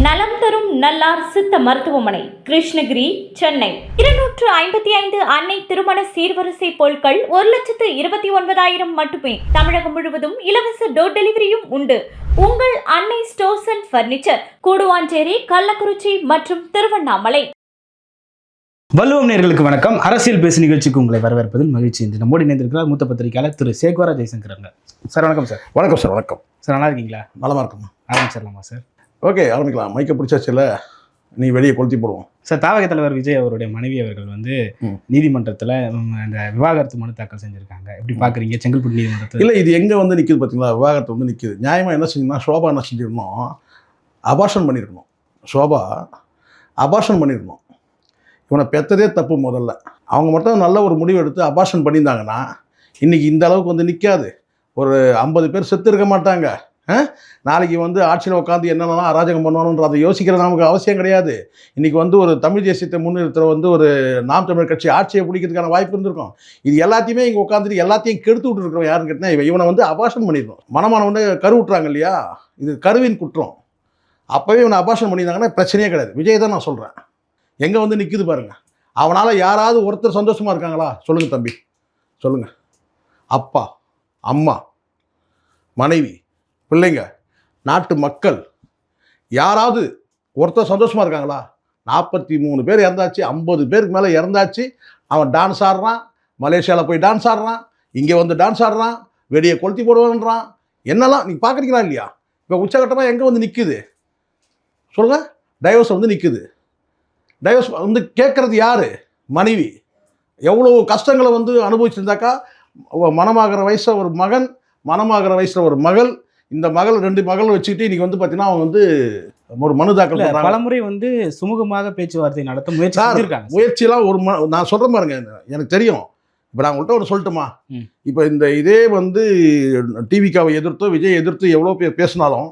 நலம் தரும் நல்லார் சித்த மருத்துவமனை, கிருஷ்ணகிரி, சென்னை. 255 அன்னை திருமண சீர்வரிசை பொருட்கள் 1,29,000 மட்டுமே. தமிழகம் முழுவதும் இலவச டோர் டெலிவரியும் உண்டு. உங்கள் Annai stores and furniture, Guduvancheri, Kallakurichi மற்றும் திருவண்ணாமலை. வள்ளுவம் நேயர்களுக்கு வணக்கம். அரசியல் பேசு நிகழ்ச்சிக்கு உங்களை வரவேற்பதில் மகிழ்ச்சி. இன்று நம்மோடு இணைந்திருக்கிறார் மூத்த பத்திரிகையாளர் திரு சேகோரா ஜெய்சங்கர். சார் வணக்கம். சார் வணக்கம். சார் வணக்கம். சார் நல்லா இருக்கீங்களா? நலமாக இருக்குமா? ஆரம்பிச்சிடலாமா சார்? ஓகே, ஆரம்பிக்கலாம். மைக்க பிடிச்சாச்சில்ல, நீ வெளியே கொளுத்தி போடுவோம். சார், தாவக தலைவர் விஜய் அவருடைய மனைவி அவர்கள் நீதிமன்றத்தில் அந்த விவாகரத்து மனு தாக்கல் செஞ்சுருக்காங்க. எப்படி பார்க்குறீங்க செங்கல்பட்டு நீதிமன்றத்தில்? இல்லை, இது எங்கே நிற்கிது பார்த்தீங்களா? விவாகரத்து நிற்கிது. நியாயமாக என்ன செஞ்சீங்கன்னா, ஷோபா என்ன செஞ்சிருக்கணும், அபார்ஷன் பண்ணியிருக்கணும். ஷோபா அபார்ஷன் பண்ணியிருக்கணும். இவனை பெற்றதே தப்பு. முதல்ல அவங்க மட்டும் நல்ல ஒரு முடிவு எடுத்து அபார்ஷன் பண்ணியிருந்தாங்கன்னா இன்றைக்கி இந்த அளவுக்கு நிற்காது. ஒரு 50 பேர் செத்து இருக்க மாட்டாங்க. நாளைக்கு ஆட்சியில் உட்காந்து என்னென்னலாம் அராஜகம் பண்ணணுன்ற அதை யோசிக்கிற நமக்கு அவசியம் கிடையாது. இன்றைக்கி ஒரு தமிழ் தேசியத்தை முன்னிறுத்துகிற ஒரு நாம் தமிழர் கட்சி ஆட்சியை பிடிக்கிறதுக்கான வாய்ப்பு இருந்திருக்கும். இது எல்லாத்தையுமே இங்கே உட்காந்துட்டு எல்லாத்தையும் கெடுத்து விட்டுருக்கிறோம். யாருன்னு கேட்டால் இவனை அபார்ஷன் பண்ணிடணும். மனமான கரு விட்டுறாங்க இல்லையா, இது கருவின் குற்றம். அப்போவே இவனை அபார்ஷன் பண்ணியிருந்தாங்கன்னா பிரச்சனையே கிடையாது. விஜய் தான் நான் சொல்கிறேன். எங்கே நிற்குது பாருங்கள். அவனால் யாராவது ஒருத்தர் சந்தோஷமாக இருக்காங்களா? சொல்லுங்கள் தம்பி, சொல்லுங்கள். அப்பா, அம்மா, மனைவி, பிள்ளைங்க, நாட்டு மக்கள் யாராவது ஒருத்தர் சந்தோஷமாக இருக்காங்களா? 43 பேர் இறந்தாச்சு, 50 பேருக்கு மேலே இறந்தாச்சு. அவன் டான்ஸ் ஆடுறான், மலேசியாவில் போய் டான்ஸ் ஆடுறான், இங்கே டான்ஸ் ஆடுறான், வெடியை கொளுத்தி போடுவான்றான். என்னெல்லாம் நீங்கள் பார்க்குறீங்களா இல்லையா? இப்போ உச்சகட்டமாக எங்கே நிற்குது சொல்லுங்கள்? டைவர்ஸ் நிற்குது. டைவர்ஸ் கேட்குறது யார்? மனைவி. எவ்வளோ கஷ்டங்களை அனுபவிச்சிருந்தாக்கா, மனமாகிற வயசில் ஒரு மகன், மனமாகிற வயசில் ஒரு மகள், இந்த மகள் 2 மகள் வச்சுக்கிட்டு இன்றைக்கி பார்த்தீங்கன்னா அவங்க ஒரு மனு தாக்கல் பண்ணுறாங்க. பலமுறை சுமூகமாக பேச்சுவார்த்தை நடத்த முயற்சியெல்லாம் நான் சொல்கிறேன் பாருங்க, எனக்கு தெரியும். இப்போ நான் உங்கள்கிட்ட ஒன்று சொல்லட்டுமா? இப்போ இதே டிவிக்காவை எதிர்த்தோ விஜய் எதிர்த்து எவ்வளோ பேர் பேசினாலும்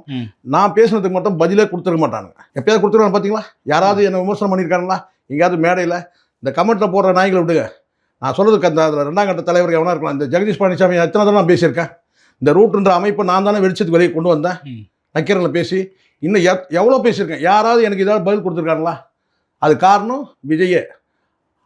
நான் பேசுனதுக்கு மட்டும் பதிலே கொடுத்துருக்க மாட்டானுங்க. எப்பயாவது கொடுத்துருவாங்க பார்த்தீங்களா? யாராவது என்னை விமர்சனம் பண்ணியிருக்காங்களா? எங்கேயாவது மேடையில் இந்த கமெண்ட்டில் போடுற நாய்களை விடுங்க. நான் சொல்கிறதுக்கு அந்த 2ஆம் கட்ட தலைவர் எவனா இருக்கலாம். இந்த ஜெகதீஷ் பழனிசாமி எத்தனை தடவை நான் பேசியிருக்கேன். இந்த ரூட்டுன்ற அமைப்பை நான் தானே வெளிச்சத்துக்கு வெளியே கொண்டு வந்தேன். நக்கீரனில் பேசி இன்னும் எவ்வளோ பேசியிருக்கேன். யாராவது எனக்கு ஏதாவது பதில் கொடுத்துருக்காங்களா? அது காரணம் விஜயே.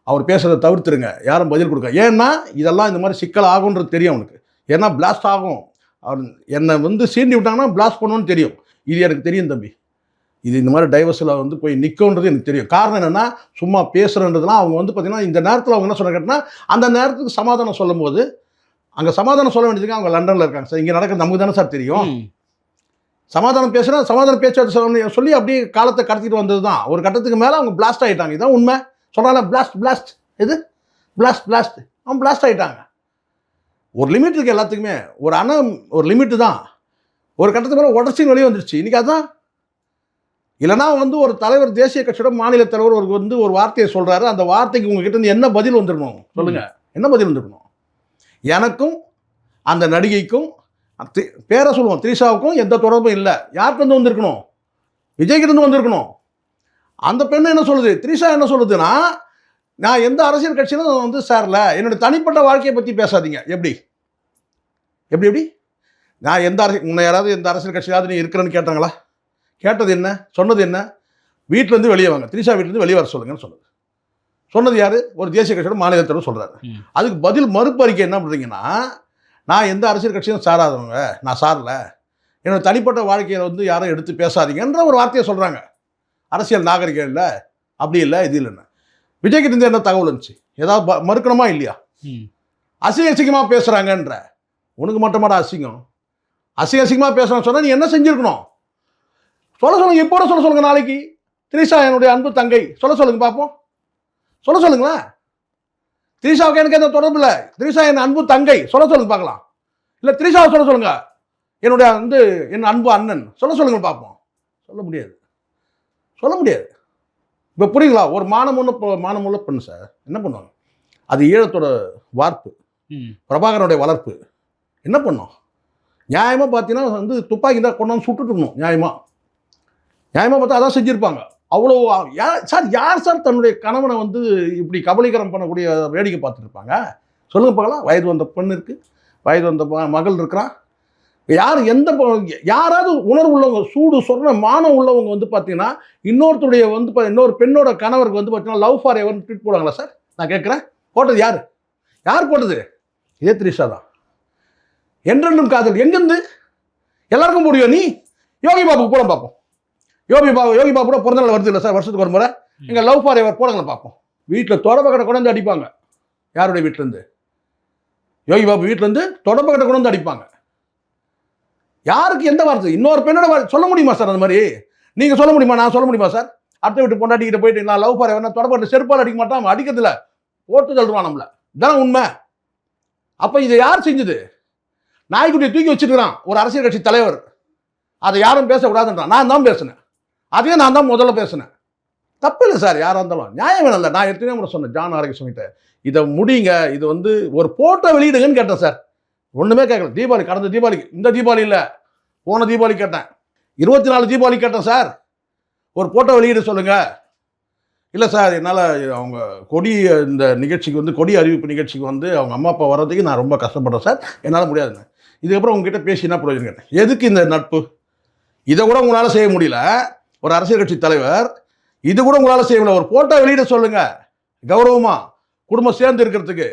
அவர் பேசுகிறத தவிர்த்துருங்க, யாரும் பதில் கொடுக்க. ஏன்னா இதெல்லாம் இந்த மாதிரி சிக்கல் ஆகுன்றது தெரியும் அவனுக்கு. ஏன்னா பிளாஸ்ட் ஆகும். அவர் என்னை சீண்டி விட்டாங்கன்னா பிளாஸ்ட் பண்ணுவோன்னு தெரியும். இது எனக்கு தெரியும் தம்பி. இது இந்த மாதிரி டைவர்ஸில் போய் நிற்கும்ன்றது எனக்கு தெரியும். காரணம் என்னென்னா, சும்மா பேசுகிறன்றதுலாம் அவங்க பார்த்திங்கன்னா இந்த நேரத்தில் அவங்க என்ன சொல்ல கேட்டால், அந்த நேரத்துக்கு சமாதானம் சொல்லும் போது அங்கே சமாதானம் சொல்ல வேண்டியதுக்கு அவங்க லண்டனில் இருக்காங்க சார். இங்கே நடக்கிறது நமக்கு தானே சார் தெரியும். சமாதானம் பேசுனா சமாதானம் பேச்சுவார்த்தை சொல்லி அப்படியே காலத்தை கடத்திட்டு வந்தது தான். ஒரு கட்டத்துக்கு மேலே அவங்க பிளாஸ்ட் ஆகிட்டாங்க. இதுதான் உண்மை. சொன்னால பிளாஸ்ட் இது பிளாஸ்ட் அவன் பிளாஸ்ட் ஆகிட்டாங்க. ஒரு லிமிட் இருக்குது எல்லாத்துக்குமே. ஒரு லிமிட்டு தான். ஒரு கட்டத்துக்கு மேலே உடச்சின்னு வெளியே வந்துருச்சு. இன்றைக்கி அதுதான். இல்லைனா ஒரு தலைவர், தேசிய கட்சியோட மாநில தலைவர் ஒரு வார்த்தையை சொல்கிறாரு. அந்த வார்த்தைக்கு உங்ககிட்ட என்ன பதில் வந்துடணும் சொல்லுங்கள்? என்ன பதில் வந்துருக்கணும்? எனக்கும் அந்த நடிகைக்கும் பேரை சொல்லுவோம் திரிஷாவுக்கும் எந்த தொடர்பும் இல்லை. யார்கிட்ட வந்திருக்கணும்? விஜய்கிட்ட வந்திருக்கணும். அந்த பெண்ணு என்ன சொல்லுது? திரிஷா என்ன சொல்லுதுன்னா, நான் எந்த அரசியல் கட்சியிலும் சேரல, என்னுடைய தனிப்பட்ட வாழ்க்கையை பற்றி பேசாதீங்க. எப்படி நான் உன்னை யாராவது எந்த அரசியல் கட்சியாவது நீ இருக்கிறேன்னு கேட்டாங்களா? கேட்டது என்ன? சொன்னது என்ன? வீட்டிலேருந்து வெளியே வாங்க, திரிஷா வீட்டிலேருந்து வெளியே வர சொல்லுங்கன்னு சொன்னது யார்? ஒரு தேசிய கட்சியோட மாநில தலைவர் சொல்கிறாரு. அதுக்கு பதில் மறுப்பு அறிக்கை என்ன பண்ணுறீங்கன்னா, நான் எந்த அரசியல் கட்சியும் சாராதவங்க, நான் சாரல, என்னோடய தனிப்பட்ட வாழ்க்கையை யாரும் எடுத்து பேசாதீங்கன்ற ஒரு வார்த்தையை சொல்கிறாங்க. அரசியல் நாகரிகம் இல்லை, அப்படி இல்லை, இது இல்லைன்னு. விஜய்கிட்ட இருந்து என்ன தகவல் இருந்துச்சு? ஏதாவது மறுக்கணுமா இல்லையா? அசிங்கமாக பேசுகிறாங்கன்ற உனக்கு மட்டுமாடா அசிங்கம்? அசிங்கமாக பேசுகிறான்னு சொன்னால் நீ என்ன செஞ்சுருக்கணும்? சொல்லுங்கள். இப்போ சொல்ல சொல்லுங்கள். நாளைக்கு திரிஷா என்னுடைய அன்பு தங்கை சொல்லுங்கள் பார்ப்போம். சொல்லுங்களேன். திரிஷாவுக்கு எனக்கு எந்த தொடர்பு இல்லை, திரிஷா என் அன்பு தங்கை சொல்லுங்க பார்க்கலாம். இல்லை திரிஷாவை சொல்லுங்க, என்னுடைய என் அன்பு அண்ணன் சொல்லுங்க பார்ப்போம். சொல்ல முடியாது. இப்போ புரியுங்களா? ஒரு மானமுள்ள பெண் சார் என்ன பண்ணுவாங்க? அது ஈழத்தோட வார்ப்பு, பிரபாகரனுடைய வளர்ப்பு. என்ன பண்ணோம்? நியாயமாக பார்த்தீங்கன்னா துப்பாக்கி தான் கொண்டாந்து சுட்டுட்டுருக்கணும். நியாயமாக பார்த்தா அதான் செஞ்சுருப்பாங்க. அவ்வளோ யார் சார் தன்னுடைய கணவனை இப்படி கபலீகரம் பண்ணக்கூடிய வேடிக்கை பார்த்துட்டு இருப்பாங்க? சொல்லுங்க பார்க்கலாம். வயது வந்த பெண் இருக்குது, வயது வந்த மகள் இருக்கிறான், யாராவது உணர்வு உள்ளவங்க, சூடு சொன்ன மானம் உள்ளவங்க வந்து பார்த்தீங்கன்னா இன்னொருத்தருடைய வந்து இன்னொரு பெண்ணோட கணவருக்கு வந்து பார்த்தீங்கன்னா லவ் ஃபார் எவர் ட்வீட் போடுவாங்களா சார்? நான் கேட்குறேன், போட்டது யார் போட்டது? இதே த்ரிஷா தான். என்றென்றும் காதல் எங்கேருந்து எல்லாருக்கும் முடியும். நீ யோகி பாபுக்கு போட பார்ப்போம். யோகி பாபு கூட பிறந்த நாள் வருது இல்லை சார், வருஷத்துக்கு ஒரு முறை. எங்கள் லவ் ஃபார் எவர் போடுங்களேன் பார்ப்போம். வீட்டில் தொடப்பக்கடை கொண்டு வந்து அடிப்பாங்க. யாருடைய வீட்டிலேருந்து? யோகி பாபு வீட்டிலேருந்து தொடப்பக்கடை கொண்டு வந்து அடிப்பாங்க. யாருக்கு எந்த வார்த்தை? இன்னொரு பெண்ணோட சொல்ல முடியுமா சார்? அந்த மாதிரி நீங்கள் சொல்ல முடியுமா? நான் சொல்ல முடியுமா சார்? அடுத்த வீட்டு பொண்டாட்டிக்கிட்ட போயிட்டு நான் லவ் ஃபார் எவர் தொடப்பட்டு செருப்பால் அடிக்க மாட்டான், அடிக்கிறதுல போட்டு தள்ளுவான் நம்மள. இதான் உண்மை. அப்போ இதை யார் செஞ்சது? நாய்க்குட்டியை தூக்கி வச்சுருக்கிறான் ஒரு அரசியல் கட்சி தலைவர். அதை யாரும் பேசக்கூடாதுன்றான். நான் தான் பேசினேன். அதே நான் தான் முதல்ல பேசினேன். தப்பு இல்லை சார், யாராக இருந்தாலும் நியாயம் வேணும் இல்லை. நான் எத்தனையோ முறை சொன்னேன் ஜான் ஆரோக்கியசாமிகிட்ட, இதை முடிங்க, இது வந்து ஒரு போட்டோ வெளியிடுங்கன்னு கேட்டேன் சார். ஒன்றுமே கேட்கல. தீபாவளி, கடந்த தீபாவளிக்கு, இந்த தீபாவளி இல்லை, போன தீபாவளி கேட்டேன், 24 தீபாவளி கேட்டேன் சார், ஒரு போட்டோ வெளியிட சொல்லுங்க. இல்லை சார், என்னால் அவங்க கொடி இந்த நிகழ்ச்சிக்கு வந்து கொடி அறிவிப்பு நிகழ்ச்சிக்கு வந்து அவங்க அம்மா அப்பா வர்றதுக்கு நான் ரொம்ப கஷ்டப்படுறேன் சார், என்னால் முடியாதுங்க. இதுக்கப்புறம் உங்ககிட்ட பேசி என்ன பிரயோஜனம் கேட்டேன். எதுக்கு இந்த நட்பு? இதை கூட உங்களால் செய்ய முடியல ஒரு அரசியல் கட்சி தலைவர், இது கூட உங்களால் செய்ய முடியல. ஒரு போட்டோ வெளியிட சொல்லுங்க, கௌரவமா குடும்பம் சேர்ந்து இருக்கிறதுக்கு,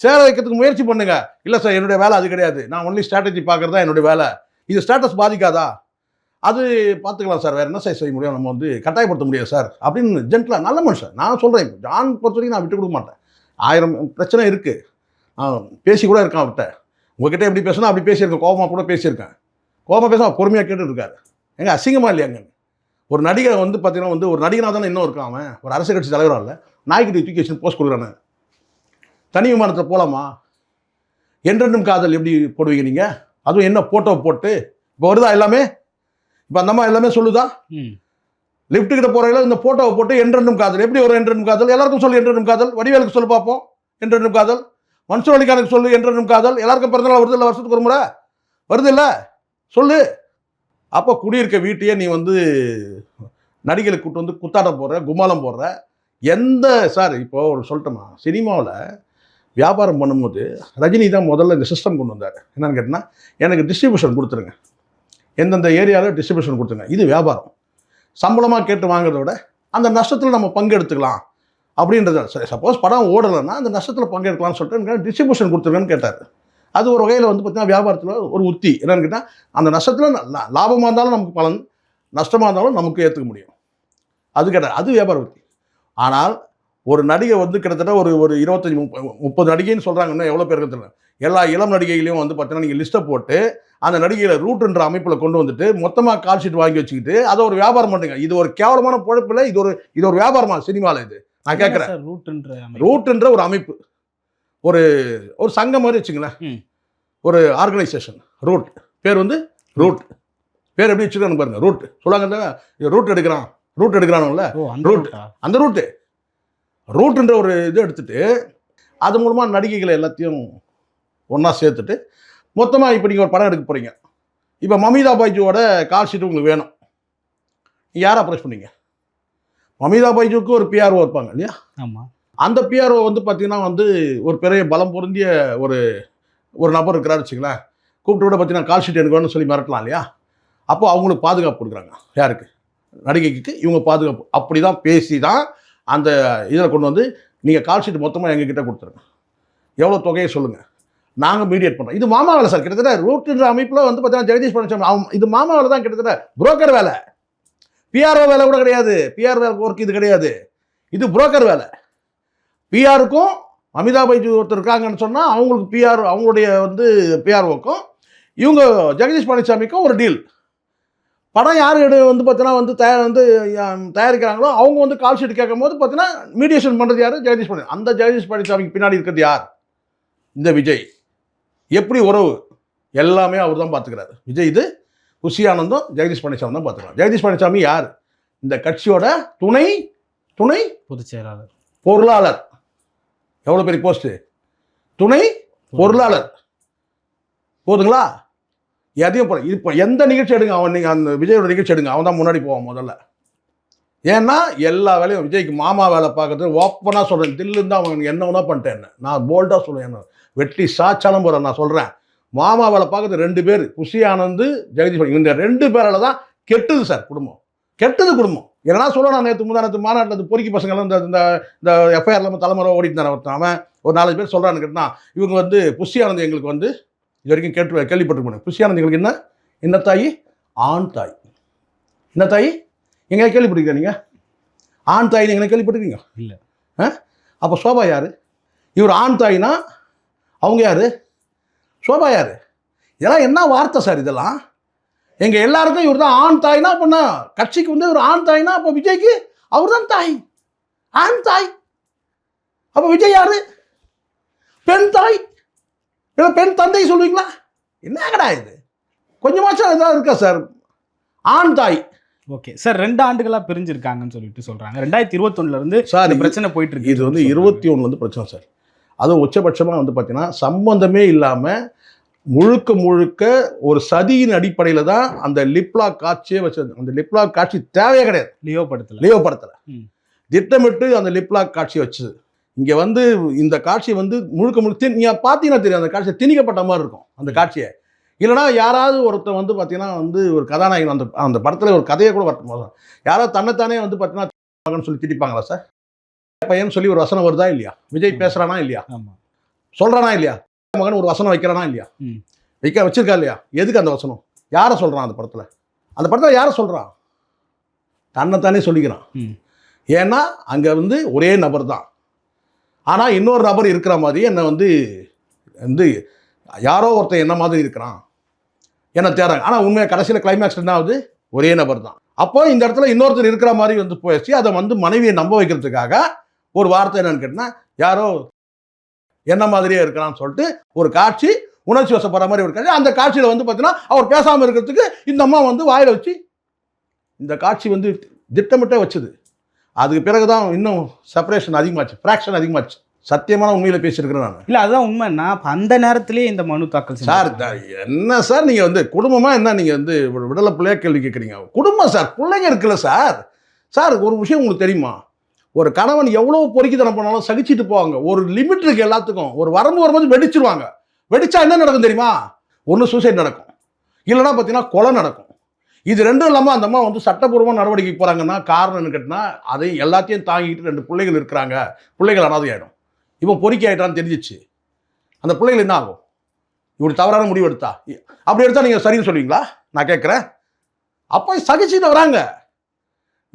சேர வைக்கிறதுக்கு முயற்சி பண்ணுங்க. இல்லை சார், என்னுடைய வேலை அது கிடையாது, நான் ஒன்லி ஸ்ட்ராட்டஜி பார்க்குறது தான் என்னுடைய வேலை, இது ஸ்டேட்டஸ் பாதிக்காதா, அது பார்த்துக்கலாம் சார், வேறு என்ன சார் செய்ய முடியும், நம்ம வந்து கட்டாயப்படுத்த முடியாது சார் அப்படின்னு ஜென்டலாக. நல்ல மனுஷன். நான் சொல்கிறேன், ஜான் பொறுத்த வரைக்கும் நான் விட்டு கொடுக்க மாட்டேன். 1000 பிரச்சனை இருக்குது, நான் பேசி கூட இருக்கேன் அவர்கிட்ட. உங்ககிட்ட எப்படி பேசணும் அப்படி பேசியிருக்கேன், கோபமாக கூட பேசியிருக்கேன். கோபமாக பேச பொறுமையாக கேட்டு இருக்காரு. எங்க அசிங்கமாக இல்லையாங்க? ஒரு நடிகை வந்து பார்த்தீங்கன்னா வந்து ஒரு நடிகனாக தானே இன்னும் இருக்கான் அவன், ஒரு அரசியல் கட்சி தலைவராக இல்லை. நாய்க்குட்டி தூக்கி வச்சு போஸ்ட் கொடுக்குறானு. தனி விமானத்தில் போகலாமா? என்றென்றும் காதல் எப்படி போடுவீங்க நீங்கள்? அதுவும் என்ன போட்டோ போட்டு இப்போ வருதா எல்லாமே? இப்போ அந்த அம்மா எல்லாமே சொல்லுதா? லிஃப்ட் கிட்ட போகிற இந்த போட்டோவை போட்டு என்றென்றும் காதல் எப்படி வரும்? என்றென்றும் காதல் எல்லாருக்கும் சொல்லு, என்றென்றும் காதல். வடிவேலுக்கு சொல்லு பார்ப்போம், என்றென்றும் காதல். மன்சூர் அலிகானுக்கு சொல்லு, என்றென்றும் காதல். எல்லாருக்கும் பிறந்தநாள் வருது இல்லை, வருஷத்துக்கு ஒரு முறை வருது இல்லை, சொல்லு. அப்போ குடியிருக்க வீட்டையே நீ வந்து நடிகளை கூட்டு வந்து குத்தாட்டம் போடுற, கும்மாலம் போடுற. எந்த சார் இப்போ ஒரு சொல்லட்டுமா, சினிமாவில் வியாபாரம் பண்ணும்போது ரஜினி தான் முதல்ல இந்த சிஸ்டம் கொண்டு வந்தார். என்னன்னு கேட்டிங்கன்னா, எனக்கு டிஸ்ட்ரிபியூஷன் கொடுத்துருங்க, எந்தெந்த ஏரியாவில் டிஸ்ட்ரிபியூஷன் கொடுத்துருங்க, இது வியாபாரம். சம்பளமாக கேட்டு வாங்குறத விட அந்த நஷ்டத்தில் நம்ம பங்கெடுத்துக்கலாம் அப்படின்றத. சரி, சப்போஸ் படம் ஓடலைன்னா அந்த நஷ்டத்தில் பங்கெடுக்கலாம்னு சொல்லிட்டு எனக்கு டிஸ்ட்ரிபியூஷன் கொடுத்துருங்கன்னு கேட்டார். அது ஒரு வகையில் வந்து பார்த்தீங்கன்னா வியாபாரத்தில் ஒரு உத்தி. என்னன்னு கேட்டால், அந்த நஷ்டத்தில் லாபமாக இருந்தாலும் நமக்கு பலன், நஷ்டமாக இருந்தாலும் நமக்கு ஏற்றுக்க முடியும், அது கேட்டார். அது வியாபார உத்தி. ஆனால் ஒரு நடிகை வந்து கிட்டத்தட்ட ஒரு 25-30 நடிகைன்னு சொல்கிறாங்கன்னா எவ்வளோ பேருக்கு தெரியல. எல்லா இளம் நடிகைகளையும் வந்து பார்த்தீங்கன்னா நீங்கள் லிஸ்ட்டை போட்டு அந்த நடிகைகளை ரூட்ன்ற அமைப்பில் கொண்டு வந்துட்டு மொத்தமாக கால் ஷீட் வாங்கி வச்சுக்கிட்டு அதை ஒரு வியாபாரம் பண்ணுங்க. இது ஒரு கேவலமான பொழப்பில் இது ஒரு வியாபாரமா சினிமாவில்? இது நான் கேட்குறேன். ரூட்ன்ற ஒரு அமைப்பு, ஒரு சங்கம் மாதிரி வச்சுங்களேன், ஒரு ஆர்கனைசேஷன். ரூட் பேர் வந்து ரூட் பேர் எப்படி வச்சுருக்கான்னு பாருங்க. ரூட் சொல்லுவாங்க, ரூட் எடுக்கிறானுங்கள, ரூட். அந்த ரூட்ன்ற ஒரு இது எடுத்துட்டு அது மூலமாக நடிகைகளை எல்லாத்தையும் ஒன்றா சேர்த்துட்டு மொத்தமாக இப்போ நீங்கள் ஒரு படம் எடுக்க போகிறீங்க. இப்போ மமிதா பைஜுவோட கால் ஷீட் உங்களுக்கு வேணும், யாரை அப்ரோச் பண்ணீங்க? மமிதா பைஜுக்கு ஒரு பிஆர்ஓ இருப்பாங்க இல்லையா? ஆமாம். அந்த பிஆர்ஓ வந்து பார்த்தீங்கன்னா வந்து ஒரு பெரிய பலம் பொருந்திய ஒரு நபர் இருக்கிறாரு வச்சுங்களேன். கூப்பிட்டு விட பார்த்தீங்கன்னா கால் ஷீட் எனக்கு வேணும்னு சொல்லி மிரட்டலாம் இல்லையா? அப்போ அவங்களுக்கு பாதுகாப்பு கொடுக்குறாங்க. யாருக்கு? நடிகைக்கு இவங்க பாதுகாப்பு. அப்படி தான் பேசி தான் அந்த இதில் கொண்டு வந்து நீங்கள் கால் ஷீட் மொத்தமாக எங்ககிட்ட கொடுத்துருங்க, எவ்வளோ தொகையை சொல்லுங்கள், நாங்கள் மீடியேட் பண்ணுறோம். இது மாமா வேலை சார். கிட்டத்தட்ட ரூட்ன்ற அமைப்பில் வந்து பார்த்தீங்கன்னா ஜெகதீஷ் பழனிசாமி இது மாமா வேலை தான். கிட்டத்தட்ட புரோக்கர் வேலை, பிஆர்ஓ வேலை கூட கிடையாது. பிஆர் ஒர்க் இது கிடையாது, இது புரோக்கர் வேலை. பிஆருக்கும் அமிதாப் பைஜு ஒருத்தர் இருக்காங்கன்னு சொன்னால் அவங்களுக்கு பிஆர், அவங்களுடைய வந்து பிஆர்ஓக்கும் இவங்க ஜெகதீஷ் பழனிசாமிக்கும் ஒரு டீல். படம் யார் வந்து பார்த்தீங்கன்னா வந்து தயாரிக்கிறாங்களோ அவங்க வந்து கால் ஷீட் கேட்கும் போது பார்த்தீங்கன்னா மீடியேஷன் பண்ணுறது யார்? ஜெகதீஷ் பழனிசாமி. அந்த ஜெகதீஷ் பழனிசாமிக்கு பின்னாடி இருக்கிறது யார்? இந்த விஜய். எப்படி உறவு எல்லாமே அவர் தான் பார்த்துக்கிறாரு. விஜய் இது குஷி ஆனந்தம் ஜெகதீஷ் பழனிசாமி தான் பார்த்துக்கிறார். ஜெகதீஷ் பழனிசாமி யார்? இந்த கட்சியோட துணை பொதுச் செயலாளர், பொருளாளர். எவ்வளோ பெரிய போஸ்ட்டு? துணை பொருளாளர். போதுங்களா? எதையும் போல இப்போ எந்த நிகழ்ச்சி எடுங்க, அவன் நீங்கள் அந்த விஜயோட நிகழ்ச்சி எடுங்க, அவன் தான் முன்னாடி போவான் முதல்ல. ஏன்னா எல்லா வேலையும் விஜய்க்கு மாமா வேலை பார்க்கறது. ஓப்பனாக சொல்கிறேன், தில்லுன்னு தான் அவன் என்ன வேணா பண்ணிட்டேன். நான் போல்டாக சொல்லுவேன், என்ன வெட்டி சாச்சாலும் போகிறேன். நான் சொல்கிறேன், மாமா வேலை பார்க்குறது 2 பேர், புஷி ஆனந்த், ஜெகதீஷ். இந்த 2 பேரால தான் கெட்டுது சார் குடும்பம், கெட்டது குடும்பம். என்னன்னா சொல்லணும், நேற்று முந்தானத்து மாநாட்டில் இந்த பொறுக்கி பசங்களாம் இந்த எஃப்ஐஆர் இல்லாமல் தலைமுறை ஓடிட்டு தானே ஒருத்தன். அவன் ஒரு 4 பேர் சொல்கிறான்னு கேட்டால், இவங்க வந்து புஷி ஆனந்த் எங்களுக்கு வந்து இது வரைக்கும் கேள்விப்பட்டிருப்பேன். புஷி ஆனந்த் எங்களுக்கு என்ன தாய்? ஆண் தாய். என்ன தாய்? எங்கே கேள்விப்பட்டிருக்கீங்க நீங்கள்? ஆண் தாய் எங்களை கேள்விப்பட்டிருக்கீங்க? இல்லை. அப்போ சோபா யார்? இவர் ஆண் தாய்னா அவங்க யார்? சோபா யார்? இதெல்லாம் என்ன வார்த்தை சார் இதெல்லாம்? எங்கள் எல்லாருக்கும் இவர் தான் ஆண் தாய்னா, அப்படின்னா கட்சிக்கு வந்து ஒரு ஆண் தாய்னா, அப்போ விஜய்க்கு அவர் தான் தாய், ஆண் தாய். அப்போ விஜய் யாரு? பெண் தாய், இல்லை பெண் தந்தை சொல்லுவீங்களா? என்னங்கடா இது? கொஞ்சமாச்சும் இதாக இருக்கா சார்? ஆண் தாய். ஓகே சார், 2 ஆண்டுகளா பிரிஞ்சிருக்காங்கன்னு சொல்லிட்டு சொல்றாங்க. 2021 இருந்து சார் இந்த பிரச்சனை போயிட்டு இருக்கு. இது வந்து 21 வந்து பிரச்சனை சார். அதுவும் உச்சபட்சமாக வந்து பார்த்தீங்கன்னா சம்பந்தமே இல்லாமல் முழுக்க ஒரு சதியின் அடிப்படையில் தான் அந்த லிப்லாக் காட்சியே வச்சது. அந்த லிப்லாக் காட்சி தேவையே கிடையாது. லியோ படத்தில் திட்டமிட்டு அந்த லிப்லாக் காட்சி வச்சது. இங்கே வந்து இந்த காட்சி வந்து முழுக்க நீங்கள் பார்த்தீங்கன்னா தெரியும், அந்த காட்சியை திணிக்கப்பட்ட மாதிரி இருக்கும் அந்த காட்சியை. இல்லைனா யாராவது ஒருத்தர் வந்து பார்த்தீங்கன்னா வந்து ஒரு கதாநாயகன் அந்த படத்தில் ஒரு கதையை கூட வரட்டும், யாராவது தன்னைத்தானே வந்து பார்த்தீங்கன்னா சொல்லி திட்டிப்பாங்களா சார்? பையன் சொல்லி ஒரு வசனம் வருதா இல்லையா? விஜய் பேசுகிறானா இல்லையா? சொல்கிறானா இல்லையா? மகன் ஒரு வசனம் வைக்கிறானா இல்லையா? வச்சிருக்கா இல்லையா? எதுக்கு அந்த வசனம்? யாரை சொல்கிறான் அந்த படத்தில் யாரை சொல்கிறான்? தன்னைத்தானே சொல்லிக்கிறான். ஏன்னா அங்கே வந்து ஒரே நபர் தான், ஆனால் இன்னொரு நபர் இருக்கிற மாதிரி என்னை வந்து யாரோ ஒருத்தன் என்ன மாதிரி இருக்கிறான் என்ன தேடுறாங்க. ஆனால் உண்மையாக கடைசியில் கிளைமேக்ஸ் என்ன ஆகுது? ஒரே நபர் தான். அப்போ இந்த இடத்துல இன்னொருத்தர் இருக்கிற மாதிரி வந்து போயிடுச்சு. அதை வந்து மனைவியை நம்ப வைக்கிறதுக்காக ஒரு வார்த்தை என்னன்னு கேட்டால், யாரோ என்ன மாதிரியே இருக்கிறான்னு சொல்லிட்டு ஒரு காட்சி, உணர்ச்சி வசப்படுற மாதிரி ஒரு காட்சி. அந்த காட்சியில் வந்து பார்த்தீங்கன்னா அவர் பேசாமல் இருக்கிறதுக்கு இந்த அம்மா வந்து வாயில் வச்சு இந்த காட்சி வந்து திட்டமிட்டே வச்சுது. அதுக்கு பிறகு தான் இன்னும் செப்பரேஷன் அதிகமாச்சு, ஃப்ராக்ஷன் அதிகமாச்சு. சத்தியமான உண்மையில் பேசியிருக்கிறேன் நான். இல்லை, அதுதான் உண்மைன்னா அந்த நேரத்திலேயே இந்த மனு தாக்கல் சார். என்ன சார் நீங்கள் வந்து குடும்பமாக என்ன நீங்கள் வந்து விடலை பிள்ளையா கேள்வி கேட்குறீங்க? குடும்பம் சார், பிள்ளைங்க இருக்குல்ல சார். சார் ஒரு விஷயம் உங்களுக்கு தெரியுமா? ஒரு கணவன் எவ்வளோ பொறுக்கித்தனம் பண்ணாலும் சகிச்சுட்டு போவாங்க. ஒரு லிமிட் இருக்குது எல்லாத்துக்கும். ஒரு வரம்பு வரும்போது வெடிச்சிருவாங்க. வெடிச்சா என்ன நடக்கும் தெரியுமா? ஒன்று சூசைட் நடக்கும், இல்லைனா பார்த்தீங்கன்னா கொலை நடக்கும். இது 2 இல்லாமல் அந்த அம்மா வந்து சட்டப்பூர்வமாக நடவடிக்கைக்கு போகிறாங்கன்னா காரணம் என்ன கேட்டினா, அதை எல்லாத்தையும் தாங்கிட்டு 2 பிள்ளைகள் இருக்கிறாங்க, பிள்ளைகள் அனாதை ஆகிடும். இவன் பொறுக்கி ஆகிட்டான்னு தெரிஞ்சிச்சு. அந்த பிள்ளைகள் என்ன ஆகும்? இப்படி தவறான முடிவு எடுத்தா, அப்படி எடுத்தால் நீங்கள் சரின்னு சொல்லுவீங்களா? நான் கேட்குறேன். அப்போ சகிச்சுட்டு வராங்க.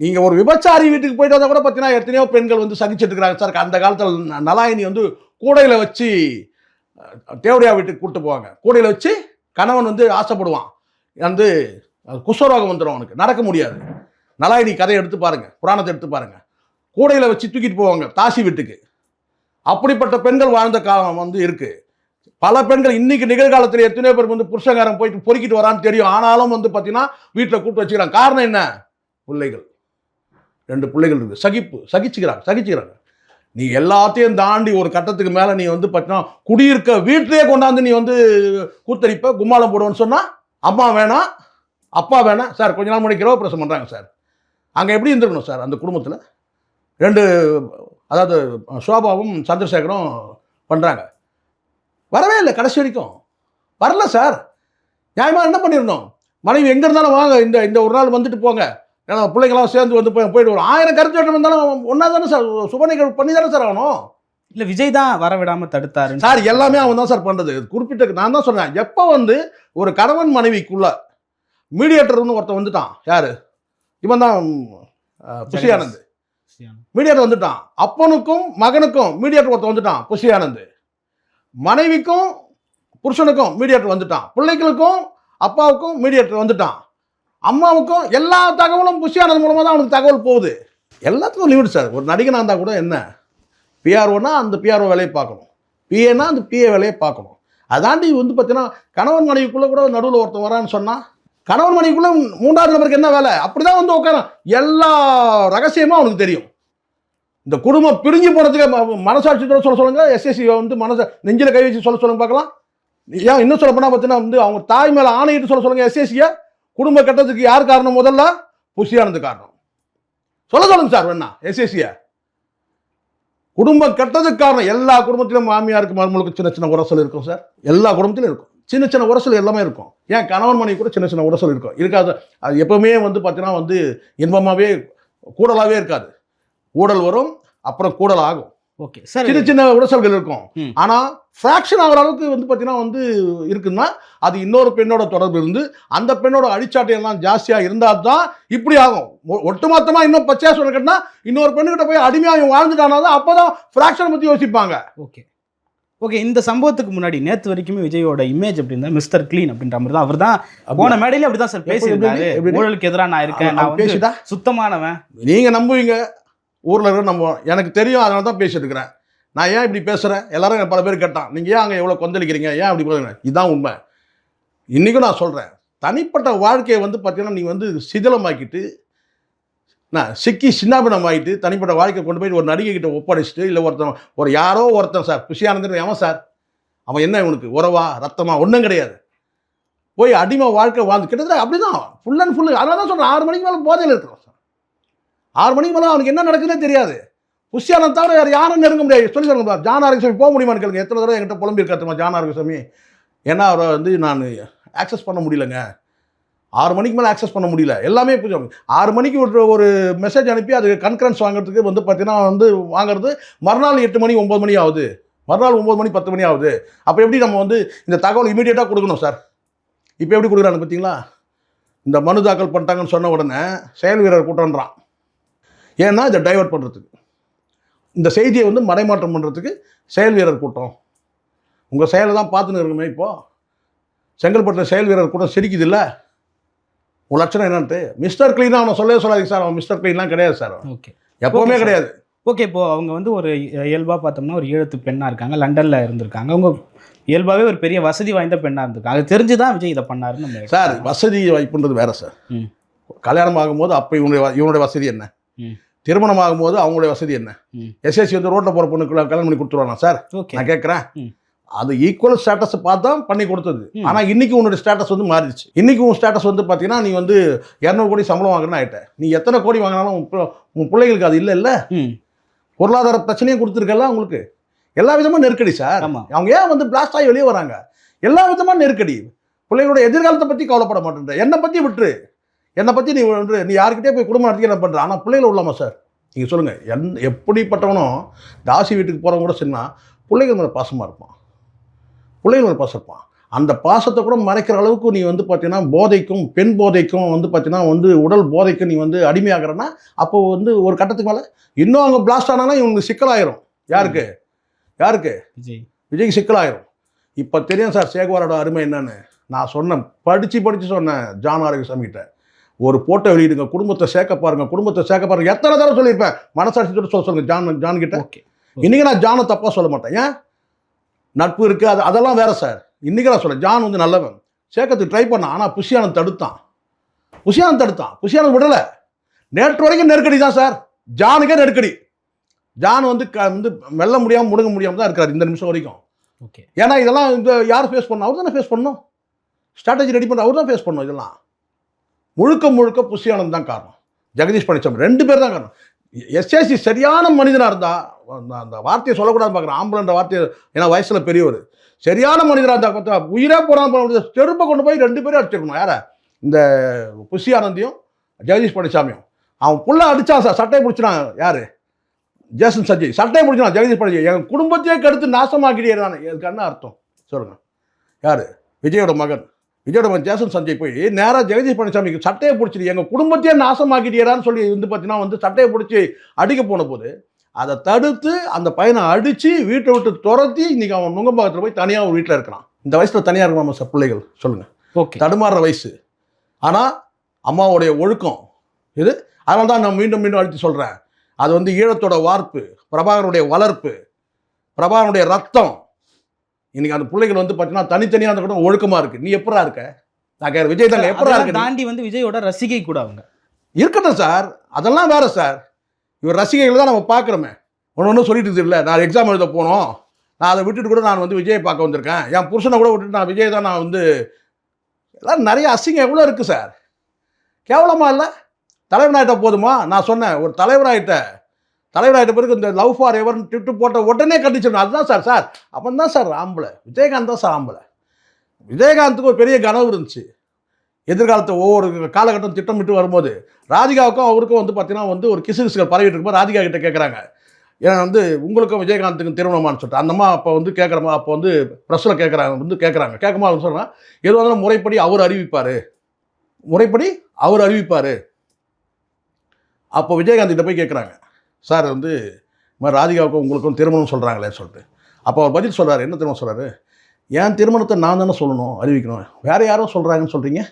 நீங்கள் ஒரு விபச்சாரி வீட்டுக்கு போயிட்டு வந்தால் கூட பார்த்தீங்கன்னா எத்தனையோ பெண்கள் வந்து சகிச்சுட்டு இருக்கிறாங்க சார். அந்த காலத்தில் நலாயினி வந்து கூடையில் வச்சு தேவடியா வீட்டுக்கு கூப்பிட்டு போவாங்க. கூடையில் வச்சு கணவன் வந்து ஆசைப்படுவான், வந்து குஷ்டரோகம் வந்துடும், அவனுக்கு நடக்க முடியாது. நலாயினி கதையை எடுத்து பாருங்கள், புராணத்தை எடுத்து பாருங்கள். கூடையில் வச்சு தூக்கிட்டு போவாங்க தாசி வீட்டுக்கு. அப்படிப்பட்ட பெண்கள் வாழ்ந்த காலம் வந்து இருக்குது. பல பெண்கள் இன்னைக்கு நிகழ்காலத்தில் எத்தனையோ பேர் வந்து புருஷகாரம் போயிட்டு பொறுக்கிட்டு வரான்னு தெரியும், ஆனாலும் வந்து பார்த்தீங்கன்னா வீட்டில் கூப்பிட்டு வச்சுக்கிறாங்க. காரணம் என்ன? பிள்ளைகள், 2 பிள்ளைகள் இருக்குது. சகிச்சுக்கிறாங்க. நீ எல்லாத்தையும் தாண்டி ஒரு கட்டத்துக்கு மேலே நீ வந்து பார்த்தீங்கன்னா குடியிருக்க வீட்டிலேயே கொண்டாந்து நீ வந்து கூத்தரிப்ப கும்மாளம் போடுவேன்னு சொன்னால், அம்மா வேணாம் அப்பா வேணாம் சார். கொஞ்ச நாள் முன்னாடி கிரகப்பிரவேசம் பண்ணுறாங்க சார். அங்கே எப்படி இருந்திருக்கணும் சார்? அந்த குடும்பத்தில் 2, அதாவது சோபாவும் சந்திரசேகரும் பண்ணுறாங்க. வரவே இல்லை, கடைசி வரைக்கும் வரல சார். நியாயமாக என்ன பண்ணிடணும்? மனைவி எங்கே இருந்தாலும் வாங்க, இந்த ஒரு நாள் வந்துட்டு போங்க, ஏன்னா பிள்ளைங்களாம் சேர்ந்து வந்து போயிட்டு வரும். 1000 கருத்து வேட்டம் இருந்தாலும் ஒன்றா தானே சார் சுப நிகழ்வு பண்ணி தானே சார் ஆகணும். இல்லை, விஜய் தான் வர விடாமல் தடுத்தாரு சார். எல்லாமே அவன் தான் சார் பண்ணுறது. குறிப்பிட்ட நான் தான் சொன்னேன், எப்போ வந்து ஒரு கணவன் மனைவிக்குள்ள மீடியேட்டர்னு ஒருத்தன் வந்துட்டான். யார்? இவன் தான் புஷி ஆனந்த். மீடியேட்டர் வந்துட்டான். அப்பனுக்கும் மகனுக்கும் மீடியேட்டர் ஒருத்தன் வந்துட்டான், புஷி ஆனந்த். மனைவிக்கும் புருஷனுக்கும் மீடியேட்டர் வந்துட்டான். பிள்ளைகளுக்கும் அப்பாவுக்கும் மீடியேட்டர் வந்துட்டான். அம்மாவுக்கும் எல்லா தகவலும் புஷி ஆனந்த் மூலமாக தான் அவனுக்கு தகவல் போகுது. எல்லாத்துக்கும் லிமிட் சார். ஒரு நடிகனாக இருந்தால் கூட என்ன, பிஆர்ஓனா அந்த பிஆர்ஓ வேலையை பார்க்கணும், பிஏனா அந்த பிஏ வேலையை பார்க்கணும். அதாண்டி வந்து பார்த்தீங்கன்னா கணவன் மனைவிக்குள்ளே கூட நடுவில் ஒருத்தன் வரான்னு சொன்னால், கணவன் மனைவிக்குள்ளே 3வது நபருக்கு என்ன வேலை? அப்படி தான் வந்து உட்கார எல்லா ரகசியமும் அவனுக்கு தெரியும். இந்த குடும்பம் பிரிஞ்சு போனதுக்கு மனசாட்சியோட சொல்லுங்க. எஸ்எஸ்சி வந்து நெஞ்சில் கை வச்சு சொல்லுங்க பார்க்கலாம். ஏன் இன்னும் சொல்ல போனால் பார்த்தீங்கன்னா வந்து அவங்க தாய் மேலே ஆணையிட்டு சொல்லுங்க. எஸ்எஸ்சியை குடும்ப கட்டத்துக்கு யார் காரணம்? முதல்ல புஷி ஆனந்த் காரணம். சொல்லுங்க சார் வேணா. எஸ்எஸ்சியை குடும்பம் கட்டதுக்கு காரணம். எல்லா குடும்பத்திலும் மாமியாருக்கு மருமகளுக்கு சின்ன சின்ன உரசல் இருக்கும் சார். எல்லா குடும்பத்திலும் இருக்கும். சின்ன சின்ன உரசல் எல்லாமே இருக்கும். ஏன் கணவன் மனைவி கூட சின்ன சின்ன உரசல் இருக்கும், இருக்காது. அது எப்பவுமே வந்து பார்த்தீங்கன்னா வந்து இன்பமாகவே கூடலாகவே இருக்காது. ஊடல் வரும், அப்புறம் கூடல் ஆகும். Okay sir. சின்ன சின்ன உரசல்கள் இருக்கும். ஆனால் ஃப்ராக்ஷன் ஆகிற அளவுக்கு வந்து பார்த்தீங்கன்னா வந்து இருக்குன்னா அது இன்னொரு பெண்ணோட தொடர்பு இருந்து அந்த பெண்ணோட அடிச்சாட்டையெல்லாம் ஜாஸ்தியாக இருந்தால் தான் இப்படி ஆகும். ஒட்டுமொத்தமாக இன்னும் பச்சையாக சொல்ல கேட்டா இன்னொரு பெண்ணுக்கிட்ட போய் அடிமையாக வாழ்ந்துட்டானா தான் அப்போ தான் ஃப்ராக்ஷனை பற்றி யோசிப்பாங்க. Okay okay. இந்த சம்பவத்துக்கு முன்னாடி நேற்று வரைக்குமே விஜயோட இமேஜ் அப்படி இருந்தா மிஸ்டர் கிளீன் அப்படின்ற மாதிரி தான். அவர் தான் போன மேடையில அப்படிதான் சார் பேசியிருந்தாரு. ஊழலுக்கு எதிராக நான் இருக்கேன், நான் பேசிட்டா சுத்தமானவன். நீங்கள் நம்புவீங்க, ஊரில் இருக்கிற நம்புவோம். எனக்கு தெரியும், அதனால தான் பேசிட்டு இருக்கிறேன். நான் ஏன் இப்படி பேசுகிறேன், எல்லாரும் பல பேர் கேட்டான், நீங்கள் ஏன் அங்கே எவ்வளோ கொந்தளிக்கிறீங்க, ஏன் அப்படி போகிறீங்க. இதுதான் உண்மை. இன்றைக்கும் நான் சொல்கிறேன், தனிப்பட்ட வாழ்க்கையை வந்து பார்த்தீங்கன்னா நீங்கள் வந்து சிதிலமாக்கிட்டு நான் சிக்கி சின்னாபினம் ஆகிட்டு தனிப்பட்ட வாழ்க்கையை கொண்டு போய் ஒரு நடிகை கிட்ட ஒப்படைச்சிட்டு, இல்லை ஒருத்தன் யாரோ ஒருத்தன் சார் புஷியானந்தன் அவன் சார், அவன் என்ன இவனுக்கு உறவா ரத்தமா ஒன்றும் கிடையாது. போய் அடிமை வாழ்க்கை வாழ்ந்து கிட்டத்தட்ட அப்படி தான் ஃபுல் அண்ட் ஃபுல்லு. அதனால தான் சொல்கிறேன், 6 மணிக்கு மேலே போதையில் இருக்கிறோம் சார். 6 மணிக்கு மேலே அவனுக்கு என்ன நடக்குதுன்னே தெரியாது. புஷியானந்த் தவிர வேறு யாரும் நெருங்க முடியாது. சொல்லி சொல்லுங்க, ஜான் ஆரோக்கியசாமி போக முடியுமான்னு கேளுங்க. எத்தனை தடவை என்கிட்ட புலம்பியிருக்காருமா ஜான் ஆரோக்கியசாமி, ஏன்னா அவரை வந்து நான் ஆக்சஸ் பண்ண முடியலங்க. 6 மணிக்கு மேலே ஆக்சஸ் பண்ண முடியல. எல்லாமே 6 மணிக்கு ஒரு மெசேஜ் அனுப்பி அது கன்கரன்ஸ் வாங்குறதுக்கு வந்து பார்த்தீங்கன்னா வந்து வாங்குறது மறுநாள் 8 மணி 9 மணி ஆகுது, மறுநாள் 9 மணி 10 மணி ஆகுது. அப்போ எப்படி நம்ம வந்து இந்த தகவல் இமீடியட்டாக கொடுக்கணும் சார். இப்போ எப்படி கொடுக்குறாங்க பார்த்தீங்களா? இந்த மனு தாக்கல் பண்ணிட்டாங்கன்னு சொன்ன உடனே செயல் வீரர் கூட்டம்ன்றான். ஏன்னா இதை டைவர்ட் பண்ணுறதுக்கு, இந்த செய்தியை வந்து மடைமாற்றம் பண்ணுறதுக்கு செயல் வீரர் கூட்டம். உங்கள் செயலை தான் பார்த்துன்னு இருக்குமே. இப்போது செங்கல்பட்டில் செயல் வீரர் கூட்டம் சிரிக்குது இல்லை? உங்கள் லட்சணம் என்னன்ட்டு மிஸ்டர் கிளீனாக அவனை சொல்லவே சொல்லாதீங்க சார். அவன் மிஸ்டர் கிளீன்லாம் கிடையாது சார். ஓகே, எப்போவுமே கிடையாது. ஓகே. இப்போது அவங்க வந்து ஒரு இயல்பாக பார்த்தோம்னா ஒரு ஈழத்து பெண்ணாக இருக்காங்க, லண்டனில் இருந்திருக்காங்க. அவங்க இயல்பாகவே ஒரு பெரிய வசதி வாய்ந்த பெண்ணாக இருந்திருக்காங்க. அது தெரிஞ்சு தான் விஜய் இதை பண்ணாருன்னு சார். வசதி வாய்ப்புன்றது வேறு சார். கல்யாணம் ஆகும்போது அப்போ இவனுடைய வசதி என்ன, திருமணம் ஆகும்போது அவங்களுடைய வசதி என்ன? எஸ்எஸ்சி வந்து ரோட்டில் போகிற பொண்ணுக்குள்ள கல்யாணம் பண்ணி கொடுத்துருவானா சார்? நான் கேட்குறேன். அது ஈக்குவல் ஸ்டேட்டஸ் பார்த்து தான் பண்ணி கொடுத்தது. ஆனால் இன்றைக்கி உன்னுடைய ஸ்டேட்டஸ் வந்து மாறிடுச்சு. இன்றைக்கி உன் ஸ்டேட்டஸ் வந்து பார்த்தீங்கன்னா நீ வந்து 200 கோடி சம்பளம் வாங்கினா ஆகிட்ட. நீ எத்தனை கோடி வாங்கினாலும் உன் பிள்ளைகளுக்கு அது இல்லை இல்லை. பொருளாதார பிரச்சனையும் கொடுத்துருக்கல உங்களுக்கு. எல்லா விதமாக நெருக்கடி சார். அவங்க ஏன் வந்து பிளாஸ்ட் ஆகி வெளியே வராங்க? எல்லா விதமாக நெருக்கடி. பிள்ளைகளோட எதிர்காலத்தை பற்றி கவலைப்பட மாட்டேன்ற, என்னை பற்றி விட்டுரு. என்னை பற்றி நீ யாருக்கிட்டே போய் குடும்பம் நடத்தி என்ன பண்ணுற? ஆனால் பிள்ளைகள் உள்ளாமா சார்? நீங்கள் சொல்லுங்கள். எப்படிப்பட்டவனும் தாசி வீட்டுக்கு போகிறவங்க கூட சொன்னால் பிள்ளைகள் மேலே பாசமாக இருப்பான், பிள்ளைகள் மேலே பாசம் இருப்பான். அந்த பாசத்தை கூட மறைக்கிற அளவுக்கு நீ வந்து பார்த்தீங்கன்னா போதைக்கும் பெண் போதைக்கும் வந்து பார்த்தீங்கன்னா வந்து உடல் போதைக்கும் நீ வந்து அடிமையாகிறன்னா அப்போ வந்து ஒரு கட்டத்துக்கு மேலே இன்னும் அவங்க பிளாஸ்ட் ஆனாங்கன்னா இவங்களுக்கு சிக்கலாயிரும். யாருக்கு விஜய்க்கு சிக்கலாயிரும். இப்போ தெரியும் சார் சேகுவாரோட அருமை என்னன்னு. நான் சொன்னேன், படித்து சொன்னேன் ஜான் ஆரோக்கியசாமி கிட்ட, ஒரு போட்டோ வெளியிடுங்க, குடும்பத்தை சேர்க்க பாருங்க. எத்தனை தடவை சொல்லியிருப்பேன், மனசாட்சியோட சொல்லுங்க ஜான் கிட்ட. இன்னைக்கு நான் ஜானை தப்பாக சொல்ல மாட்டேன். ஏன் நட்பு இருக்குது, அதெல்லாம் வேற சார். இன்றைக்கி நான் சொல்கிறேன், ஜான் வந்து நல்லவன், சேர்க்கறதுக்கு ட்ரை பண்ணான். ஆனால் புஷியானந்த் தடுத்தான். புஷியானந்த் விடலை. நேற்று வரைக்கும் நெருக்கடி தான் சார். ஜானுக்கே நெருக்கடி. ஜான் வந்து மெல்ல முடியாமல் முடுங்க முடியாமல் தான் இருக்கார் இந்த நிமிஷம் வரைக்கும். ஓகே. ஏன்னா இதெல்லாம் இந்த யார் ஃபேஸ் பண்ணணும்? அவர் தானே ஃபேஸ் பண்ணணும். ஸ்ட்ராட்டஜி ரெடி பண்ண அவர் தான் ஃபேஸ் பண்ணணும். இதெல்லாம் முழுக்க புஷியானந்த் தான் காரணம். ஜெகதீஷ் பழனிசாமி 2 பேர் தான் காரணம். எஸ்எஸ்சி சரியான மனிதனாக இருந்தால் அந்த வார்த்தையை சொல்லக்கூடாது பார்க்குறேன், ஆம்பளன்ற வார்த்தையை. ஏன்னா வயசில் பெரியவர். சரியான மனிதராக இருந்தால் பார்த்தா உயிரே போகிறான் செருப்பை கொண்டு போய் 2 பேரும் அடிச்சிருக்கணும். யாரை? இந்த புஷியானந்தையும் ஜெகதீஷ் பழனிசாமியும். அவன் புள்ள அடித்தான் சார், சட்டையை பிடிச்சினான். யார்? ஜேசன் சஞ்சய் சட்டையை பிடிச்சினான். ஜெகதீஷ் பழனிசாமி என் குடும்பத்தையே கெடுத்து நாசமாக்கிட்டே நான். இதுக்கு என்ன அர்த்தம் சொல்லுங்கள்? யார்? விஜயோட மகன் ஜேசன் சஞ்சய் போய் நேராக ஜெகதீஷ் பழனிசாமிக்கு சட்டையை பிடிச்சிட்டு எங்கள் குடும்பத்தையே நாசமாக்கிட்டேரான்னு சொல்லி வந்து பார்த்தீங்கன்னா வந்து சட்டையை பிடிச்சி அடிக்க போன போது அதை தடுத்து அந்த பையனை அடித்து வீட்டை விட்டு துரத்தி இன்றைக்கி அவன் நுங்கம்பாக்கத்தில் போய் தனியாக ஒரு வீட்டில் இருக்கிறான். இந்த வயசில் தனியாக இருக்கலாமா சார் பிள்ளைகள்? சொல்லுங்கள். ஓகே, தடுமாறுற வயசு. ஆனால் அம்மாவுடைய ஒழுக்கம் இது. அதனால தான் நான் மீண்டும் அடித்து சொல்கிறேன், அது வந்து ஈழத்தோட வார்ப்பு, பிரபாகருடைய வளர்ப்பு, பிரபாகருடைய ரத்தம். இன்னைக்கு அந்த பிள்ளைகள் வந்து பார்த்தீங்கன்னா தனித்தனியாக அந்த கூட ஒழுக்கமாக இருக்குது. நீ எப்படா இருக்க? நான் கேட்குறேன், விஜய் தாங்க எப்படா இருக்க? தாண்டி வந்து விஜயோட ரசிகை கூட அவங்க இருக்கட்டும் சார், அதெல்லாம் வேறு சார். இவர் ரசிகைகள் தான் நம்ம பார்க்குறோமே. ஒன்று சொல்லிட்டு இல்லை, நான் எக்ஸாம் எழுத போனோம், நான் அதை விட்டுட்டு கூட நான் வந்து விஜயை பார்க்க வந்திருக்கேன், என் புருஷனை கூட விட்டுட்டு நான் விஜய் தான் நான் வந்து எல்லாம் நிறைய அசிங்கம் எவ்வளோ இருக்குது சார். கேவலமாக இல்லை? தலைவனாயிட்ட போதுமா? நான் சொன்னேன், ஒரு தலைவராயிட்ட பிறகு இந்த லவ் ஃபார் எவர்னு ட்விட்டு போட்ட உடனே கண்டிச்சிடணும். அதுதான் சார் அப்போ தான் சார் ஆம்பளை. விஜயகாந்த் தான் சார் ஆம்பளை. விஜயகாந்துக்கு ஒரு பெரிய கனவு இருந்துச்சு. எதிர்காலத்தை ஒவ்வொரு காலகட்டம் திட்டமிட்டு வரும்போது ராதிகாவுக்கும் அவருக்கும் வந்து பார்த்தீங்கன்னா வந்து ஒரு கிசுகிசுகள் பரவிட்டு இருக்கும்போது ராதிகா கிட்ட கேட்குறாங்க, ஏன்னா வந்து உங்களுக்கும் விஜயகாந்துக்கும் திருமணமானு சொல்லிட்டு அந்த அம்மா அப்போ வந்து கேட்குறமா, அப்போ வந்து ப்ரெஸ்ஸில் கேட்குறாங்க கேட்குமா அவங்க சொல்கிறாங்க, எது வந்தாலும் முறைப்படி அவர் அறிவிப்பார். அப்போ விஜயகாந்த் கிட்ட போய் கேட்குறாங்க, சார் வந்து இந்த மாதிரி ராதிகாவுக்கும் உங்களுக்கும் திருமணம் சொல்கிறாங்களே சொல்லிட்டு. அப்போ அவர் பதில் சொல்கிறார், என்ன திருமணம் சொல்கிறாரு, என் திருமணத்தை நான் தானே சொல்லணும், அறிவிக்கணும், வேறு யாரோ சொல்கிறாங்கன்னு சொல்கிறீங்க,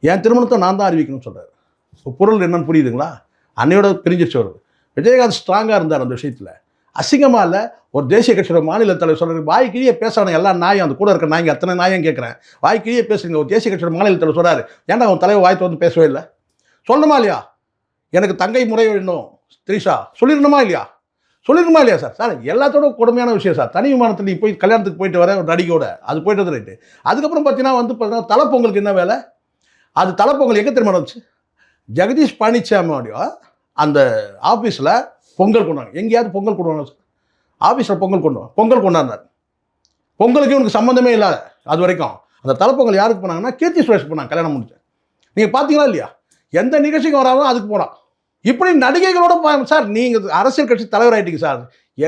என் திருமணத்தை நான் தான் அறிவிக்கணும்னு சொல்கிறார். இப்போ பொருள் என்னன்னு புரியுதுங்களா? அன்னையோட பிரிஞ்சிச்சு அவர். விஜயகாந்த் ஸ்ட்ராங்காக இருந்தார் அந்த விஷயத்தில். அசிங்கமாக இல்லை, ஒரு தேசிய கட்சியோட மாநில தலைவர் சொல்கிறார், வாய்க்கிழியே பேசுகிறாங்க எல்லா நாயும், அந்த கூட இருக்க நாய்ங்க அத்தனை நாயும் கேட்குறேன், வாய்க்கிழியே பேசுறீங்க. ஒரு தேசிய கட்சியோட மாநில தலைவர் சொல்கிறார், ஏன்டா அவன் தலைவர் வாய்த்து வந்து பேசவே இல்லை, சொல்லணுமா இல்லையா? எனக்கு தங்கை முறை வேணும் திரிஷா சொல்லிடணுமா இல்லையா சார்? சார் எல்லாத்தோட கொடுமையான விஷயம் சார், தனி விமானத்தில் நீ போய் கல்யாணத்துக்கு போயிட்டு வர ஒரு நடிகையோட, அது போய்ட்டு ரைட்டு. அதுக்கப்புறம் பார்த்தீங்கன்னா வந்து பார்த்தீங்கன்னா தலைப்பொங்கலுக்கு என்ன வேலை, அது தலைப்பொங்கல் எங்கே திரும்ப நடந்துச்சு, ஜெகதீஷ் பழனிசாமியோடைய அந்த ஆஃபீஸில் பொங்கல் கொண்டாங்க. எங்கேயாவது பொங்கல் கொண்டாங்க சார்? ஆஃபீஸில் பொங்கல் கொண்டாடினார். பொங்கலுக்கு இவனுக்கு சம்மந்தமே இல்லாத அது வரைக்கும். அந்த தலைப்பொங்கல் யாருக்கு போனாங்கன்னா கீர்த்தி சுரேஷ் போனாங்க கல்யாணம் முடிச்சு. நீங்கள் பார்த்தீங்களா இல்லையா? எந்த நிகழ்ச்சிக்கு வராலும் அதுக்கு போகலாம். இப்படி நடிகைகளோட சார் நீங்கள் அரசியல் கட்சி தலைவர் ஆகிட்டீங்க சார்,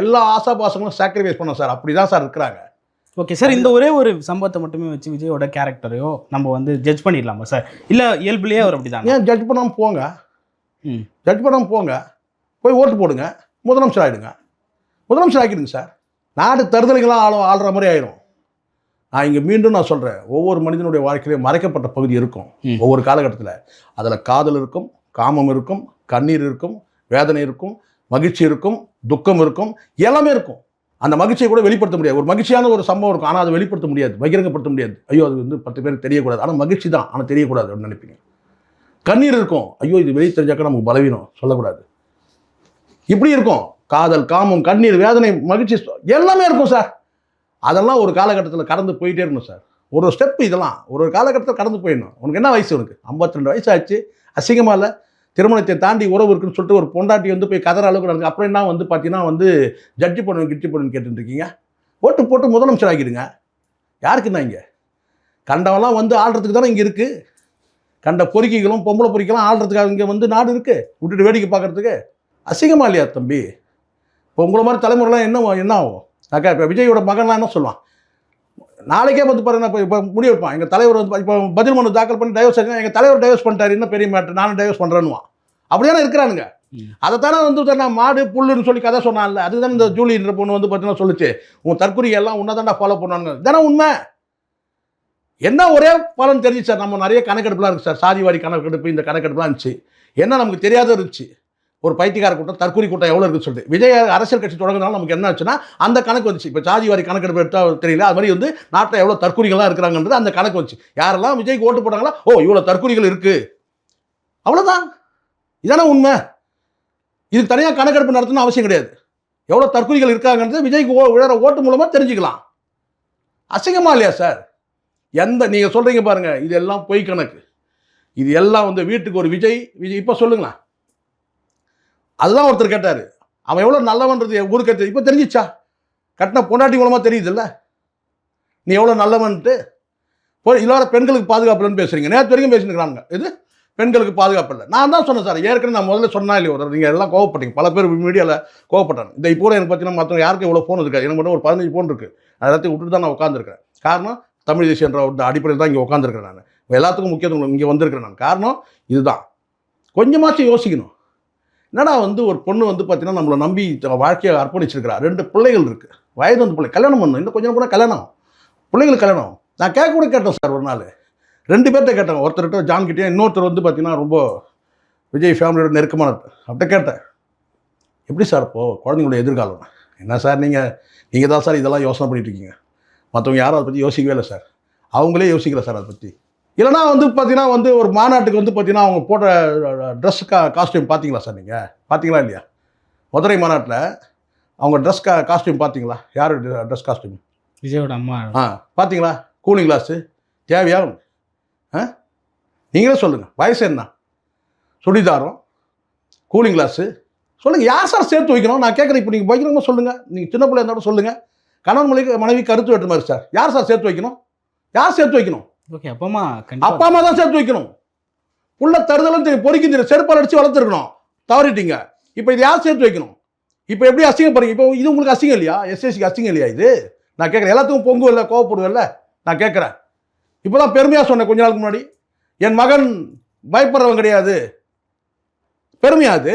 எல்லா ஆசாபாசங்களும் சாக்ரிஃபைஸ் பண்ணோம் சார், அப்படி தான் சார் இருக்கிறாங்க. ஓகே சார், இந்த ஒரே ஒரு சம்பவத்தை மட்டுமே வச்சு விஜயோட கேரக்டரையோ நம்ம வந்து ஜட்ஜ் பண்ணிடலாமா சார்? இல்லை இயல்புலேயே அவர் அப்படி தான்? ஏன் ஜட்ஜ் பண்ணாமல் போங்க, போய் ஓட்டு போடுங்க, முதலமைச்சர் ஆகிடுங்க சார். நாடு தருதலைகளாக ஆள்ற மாதிரி ஆயிடும். நான் இங்கே மீண்டும் சொல்கிறேன், ஒவ்வொரு மனிதனுடைய வாழ்க்கையிலையும் மறைக்கப்பட்ட பகுதி இருக்கும். ஒவ்வொரு காலகட்டத்தில் அதில் காதல் இருக்கும், காமம் இருக்கும், கண்ணீர் இருக்கும், வேதனை இருக்கும், மகிழ்ச்சி இருக்கும், துக்கம் இருக்கும், எல்லாமே இருக்கும். அந்த மகிழ்ச்சியை கூட வெளிப்படுத்த முடியாது. ஒரு மகிழ்ச்சியான ஒரு சம்பவம் இருக்கும், ஆனால் அதை வெளிப்படுத்த முடியாது, பகிரங்கப்படுத்த முடியாது. ஐயோ அது வந்து 10 பேருக்கு தெரியக்கூடாது, ஆனால் மகிழ்ச்சி தான், ஆனால் தெரியக்கூடாது அப்படின்னு நினைப்பீங்க. கண்ணீர் இருக்கும், ஐயோ இது வெளியே தெரிஞ்சாக்க நமக்கு பலவீனம், சொல்லக்கூடாது. இப்படி இருக்கும், காதல், காமம், கண்ணீர், வேதனை, மகிழ்ச்சி எல்லாமே இருக்கும் சார். அதெல்லாம் ஒரு காலகட்டத்தில் கடந்து போயிட்டே இருக்கணும் சார். ஒரு ஸ்டெப் இதெல்லாம் ஒரு காலகட்டத்தில் கடந்து போயிடணும். உனக்கு என்ன வயசு? உனக்கு 52 வயசு ஆச்சு, அசிங்கமாக இல்லை, திருமணத்தை தாண்டி உறவு இருக்குன்னு சொல்லிட்டு ஒரு பொண்டாட்டி வந்து போய் கதற அளவுக்கு நடக்குது. அப்புறம் என்ன வந்து பார்த்தீங்கன்னா வந்து ஜட்ஜி பண்ணுவேன் கிட்ஜி பண்ணுன்னு கேட்டுருக்கீங்க. ஓட்டு போட்டு முதலமைச்சர் ஆகிடுங்க. யாருக்குன்னா இங்கே கண்டவெல்லாம் வந்து ஆள்றதுக்கு தானே இங்கே இருக்குது. கண்ட பொறுக்கிகளும் பொம்பளை பொறுக்கிகளும் ஆள்றதுக்காக இங்கே வந்து நாடு இருக்குது, விட்டுட்டு வேடிக்கை பார்க்குறதுக்கு. அசிங்கமாக இல்லையா தம்பி? இப்போ உங்களை மாதிரி தலைமுறைலாம் என்ன ஆகும்? அக்கா இப்போ விஜயோட மகன்லாம் என்ன சொல்லுவான்? நாளைக்கே வந்து பாருங்க, இப்போ முடிவு வைப்பான், எங்கள் தலைவர் வந்து இப்போ பதில் மனு தாக்கல் பண்ணி டைவர்ஸ் ஆகினா எங்கள் தலைவர் டைவர்ஸ் பண்ணிட்டாரு, இன்னும் பெரிய மேட்டர், நானும் டைவர்ஸ் பண்ணுறேன்னுவான். அப்படிதானே இருக்கிறானுங்க. அதைத்தானே வந்து நான் மாடு புல்லுன்னு சொல்லி கதை சொன்னான்ல, அதுதான் இந்த ஜூலின்ற பொண்ணு வந்து பார்த்தீங்கன்னா சொல்லிச்சு, உன் தற்கொலை எல்லாம் உன்னதாண்டா ஃபாலோ பண்ணுவாங்க. தானே உண்மை. என்ன ஒரே பலன் தெரிஞ்சு சார், நம்ம நிறைய கணக்கெடுப்புலாம் இருக்குது சார், சாதிவாரி கணக்கெடுப்பு, இந்த கணக்கெடுப்புலாம் இருந்துச்சு. என்ன நமக்கு தெரியாத இருந்துச்சு, ஒரு பைத்தியக்கார கூட்டம், தற்கொலை கூட்டம் எவ்வளோ இருக்குன்னு சொல்லிட்டு. விஜய் அரசியல் கட்சி தொடங்கினாலும் நமக்கு என்ன ஆச்சுன்னா அந்த கணக்கு வந்துச்சு. இப்போ சாதிவாரி கணக்கெடுப்பு எடுத்தால் தெரியல, அது மாதிரி வந்து நாட்டில் எவ்வளோ தற்கொலைகள்லாம் இருக்கிறாங்கன்றது அந்த கணக்கு வந்துச்சு. யாரெல்லாம் விஜய்க்கு ஓட்டு போட்டாங்களோ, ஓ இவ்வளோ தற்கொலைகள் இருக்குது, அவ்வளோதான். இதானே உண்மை. இதுக்கு தனியாக கணக்கெடுப்பு நடத்தணும்னு அவசியம் கிடையாது. எவ்வளோ தற்கொலைகள் இருக்காங்கன்றது விஜய்க்கு விழற ஓட்டு மூலமாக தெரிஞ்சுக்கலாம். அசிங்கமா இல்லையா சார்? நீங்கள் சொல்கிறீங்க பாருங்கள், இது எல்லாம் பொய் கணக்கு, இது எல்லாம் வந்து வீட்டுக்கு ஒரு விஜய் இப்போ சொல்லுங்களேன். அதுதான் ஒருத்தர் கேட்டார், அவன் எவ்வளோ நல்லவன்றது ஊருக்கு இப்போ தெரிஞ்சிச்சா? கட்டின பொண்டாட்டி மூலமாக தெரியுது இல்லை நீ எவ்வளோ நல்லவன்ட்டு. இல்லாத பெண்களுக்கு பாதுகாப்பு இல்லைன்னு பேசுகிறீங்க. நேற்று வரைக்கும் பேசினுக்கிறாங்க, இது பெண்களுக்கு பாதுகாப்பு இல்லை. நான் தான் சொன்னேன் சார், ஏற்கனவே நான் முதல்ல சொன்னா இல்லையோ, நீங்கள் எல்லாம் கோவப்பட்டீங்க, பல பேர் மீடியாவில் கோவப்பட்டாங்க. இந்த இப்போ எனக்கு பார்த்தீங்கன்னா மற்றவங்க யாருக்கும் எவ்வளோ ஃபோன் இருக்காது, எனக்கு மட்டும் ஒரு 15 ஃபோன் இருக்குது. எல்லாத்தையும் விட்டுட்டு தான் நான் உட்காந்துருக்கேன். காரணம் தமிழ் தேசியன்ற அடிப்படையில் தான் இங்கே உட்காந்துருக்கிறேன். நான் எல்லாத்துக்கும் முக்கியத்துவம் இங்கே வந்திருக்கிறேன். நான் காரணம் இதுதான். கொஞ்சமாச்சும் யோசிக்கணும். என்னடா வந்து ஒரு பொண்ணு வந்து பார்த்தீங்கன்னா நம்மளை நம்பி வாழ்க்கையை அர்ப்பணிச்சிருக்கிறா, 2 பிள்ளைகள் இருக்குது, வயது வந்து பிள்ளை, கல்யாணம் பண்ணணும், இன்னும் கொஞ்சம் கூட கல்யாணம், பிள்ளைகளுக்கு கல்யாணம். நான் கூட கேட்டேன் சார், ஒரு நாள் 2 பேர்கிட்ட கேட்டேன். ஒருத்தர்கிட்ட ஜான் கிட்டே, இன்னொருத்தர் வந்து பார்த்தீங்கன்னா ரொம்ப விஜய் ஃபேமிலியோட நெருக்கமானது. அப்படி கேட்டேன், எப்படி சார் இப்போது குழந்தைங்களோட எதிர்காலம் என்ன சார்? நீங்கள் தான் சார் இதெல்லாம் யோசனை பண்ணிட்டு இருக்கீங்க, மற்றவங்க யாரும் அதை பற்றி யோசிக்கவே இல்லை சார், அவங்களே யோசிக்கல சார் அதை பற்றி. இல்லைனா வந்து பார்த்தீங்கன்னா வந்து ஒரு மாநாட்டுக்கு வந்து பார்த்தீங்கன்னா அவங்க போட்ட ட்ரெஸ் காஸ்டியூம் பார்த்தீங்களா சார்? நீங்கள் பார்த்தீங்களா இல்லையா? மதுரை மாநாட்டில் அவங்க ட்ரெஸ் காஸ்டியூம் பார்த்தீங்களா? யார் ட்ரெஸ் காஸ்டியூம்? விஜயோட அம்மா. பார்த்தீங்களா? கூலிங் கிளாஸு தேவையா? நீங்களே சொல்லுங்கள், வயசு என்ன? சுடிதாரம், கூலிங் கிளாஸு சொல்லுங்கள். யார் சார் சேர்த்து வைக்கணும்? நான் கேட்குறேன். இப்போ நீங்கள் வைக்கணுமா சொல்லுங்கள். நீங்கள் சின்ன பிள்ளை இருந்தாலும் சொல்லுங்கள். கணவன் மனைவி கருத்து வெட்டுற மாதிரி சார், யார் சார் சேர்த்து வைக்கணும்? யார் சேர்த்து வைக்கணும்? ஓகே, அப்பா அப்பா அம்மா தான் சேர்த்து வைக்கணும். உள்ள தருதலும் தெரியும், பொறிக்கும் தெரியும், செருப்பால் அடிச்சு வளர்த்துருக்கணும். தவறிட்டீங்க. இப்போ இது யார் சேர்த்து வைக்கணும்? இப்போ எப்படி அசிங்கப்படுறீங்க? இப்போ இது உங்களுக்கு அசிங்கம் இல்லையா? எஸ்எஸ்சிக்கு அசிங்கம் இல்லையா இது? நான் கேட்குறேன். எல்லாத்துக்கும் பொங்கு இல்லை, கோவப்படுவேல்ல? நான் கேட்குறேன். இப்போ தான் பெருமையாக சொன்னேன் கொஞ்ச நாளுக்கு முன்னாடி, என் மகன் பயப்படுறவன் கிடையாது. பெருமையா அது?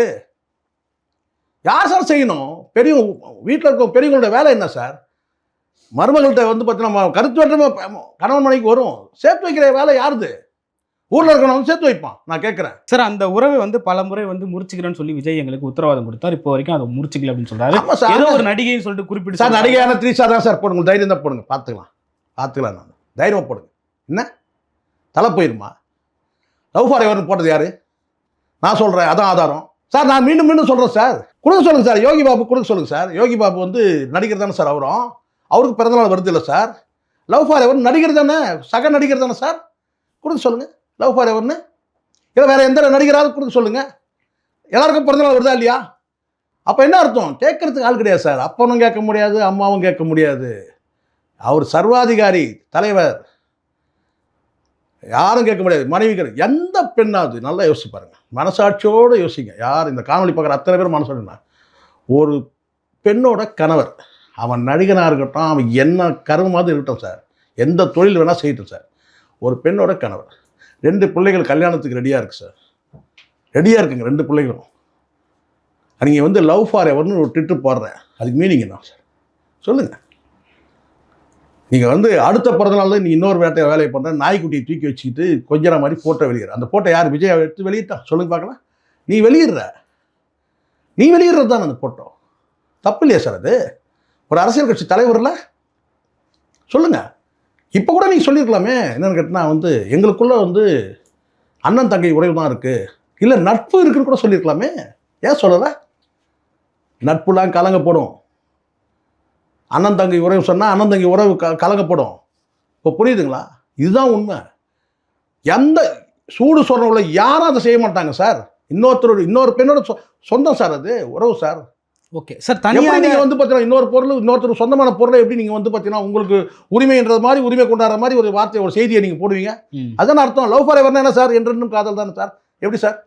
யார் சார் செய்யணும்? பெரிய வீட்டில் இருக்க பெரியவங்களோட வேலை என்ன சார்? மருமகள்கிட்ட வந்து பார்த்தீங்கன்னா கருத்து வேற்றமே கணவன் மனைக்கு வரும். சேர்த்து வைக்கிற வேலை யாருது? ஊரில் இருக்கிறவங்க சேர்த்து வைப்பான். நான் கேட்குறேன் சார். அந்த உறவை வந்து பல முறை வந்து முறிச்சுக்கிறேன்னு சொல்லி விஜய் எங்களுக்கு உத்தரவாதம் கொடுத்தார். இப்போ வரைக்கும் அதை முறிச்சிக்கல அப்படின்னு சொல்றாரு. ஏதோ ஒரு நடிகைன்னு சொல்லிட்டு குறிப்பிட்டு சார், நடிகையான த்ரீஷா தான் சார் போடுங்க. தைரியம் தான் போடுங்க, பார்த்துக்கலாம். நான் தைரியமாக போடுங்க. என்ன தலை போயிருமா? லவ் ஃபார் எவர்னு போட்டது யாரு? நான் சொல்கிறேன், அதான் ஆதாரம் சார். நான் மீண்டும் சொல்கிறேன் சார். கொடுக்க சொல்லுங்கள் சார். யோகி பாபு கொடுக்க சொல்லுங்கள் சார். யோகி பாபு வந்து நடிகர் தானே சார்? அவருக்கு பிறந்தநாள் வருது இல்லை சார்? லவ் ஃபார் எவர் நடிகர் தானே, சக நடிகர் தானே சார்? கொடுக்க சொல்லுங்கள் லவ் ஃபார் எவர்னு. இல்லை வேறு எந்த நடிகராவது கொடுக்க சொல்லுங்கள். எல்லாருக்கும் பிறந்தநாள் வருதா இல்லையா? அப்போ என்ன அர்த்தம்? கேட்கறதுக்கு ஆள் கிடையாது சார். அப்பனும் கேட்க முடியாது, அம்மாவும் கேட்க முடியாது. அவர் சர்வாதிகாரி, தலைவர், யாரும் கேட்க முடியாது. மனைவி எந்த பெண்ணாவது நல்லா யோசிச்சு பாருங்க, மனசாட்சியோடு யோசிங்க. யார் இந்த காணொலி பார்க்குற அத்தனை பேர் மனசோட, ஒரு பெண்ணோட கணவர், அவன் நடிகனாக இருக்கட்டும், அவன் என்ன கருமாவது இருக்கட்டும் சார், எந்த தொழில் வேணால் செய்யட்டும் சார், ஒரு பெண்ணோட கணவர், 2 பிள்ளைகள் கல்யாணத்துக்கு ரெடியாக இருக்குது சார். ரெடியாக இருக்குங்க 2 பிள்ளைகளும். நீங்கள் வந்து லவ் ஃபார் எவர்னு ஒரு ட்விட்டர் போடுறேன், அதுக்கு மீனிங் என்ன சார் சொல்லுங்கள்? நீங்கள் வந்து அடுத்த பிறந்தநாள் நீ இன்னொரு வேலையை பண்ணுற, நாய்க்குட்டியை தூக்கி வச்சுக்கிட்டு கொஞ்ச மாதிரி ஃபோட்டோ வெளியிடுற. அந்த ஃபோட்டோ யார்? விஜய் எடுத்து வெளியிட்டா? சொல்லுங்க பார்க்கலாம். நீ வெளியிடுறது தான் அந்த ஃபோட்டோ. தப்பு இல்லையா சார் அது? ஒரு அரசியல் கட்சி தலைவரில் சொல்லுங்கள். இப்போ கூட நீங்கள் சொல்லியிருக்கலாமே. என்னென்னு கேட்டால் வந்து எங்களுக்குள்ளே வந்து அண்ணன் தங்கை உறவு தான் இருக்குது, இல்லை நட்பு இருக்குன்னு கூட சொல்லியிருக்கலாமே. ஏன் சொல்லலை? நட்புலாம் கலங்கப்படும். அண்ணன் தங்கை உறவு சொன்னால் அண்ணன் தங்கை உறவு கலங்கப்படும். இப்போ புரியுதுங்களா? இதுதான் உண்மை. எந்த சூடு சொல்கிறவங்கள யாரும் அதை செய்ய மாட்டாங்க சார். இன்னொரு பெண்ணோட சொந்தம் சார், அது உறவு சார். Okay sir. தனியாக நீங்கள் வந்து பார்த்தீங்கன்னா இன்னொருத்தருக்கு சொந்தமான பொருளை எப்படி நீங்கள் வந்து பார்த்தீங்கன்னா உங்களுக்கு உரிமைன்றது மாதிரி, உரிமை கொண்டாடுற மாதிரி ஒரு வார்த்தை, ஒரு செய்தியை நீங்கள் போடுவீங்க? அதுதான் அர்த்தம். லவ் ஃபார் எவர் என்ன சார்? என்றும் காதல் தானே சார்? எப்படி சார்?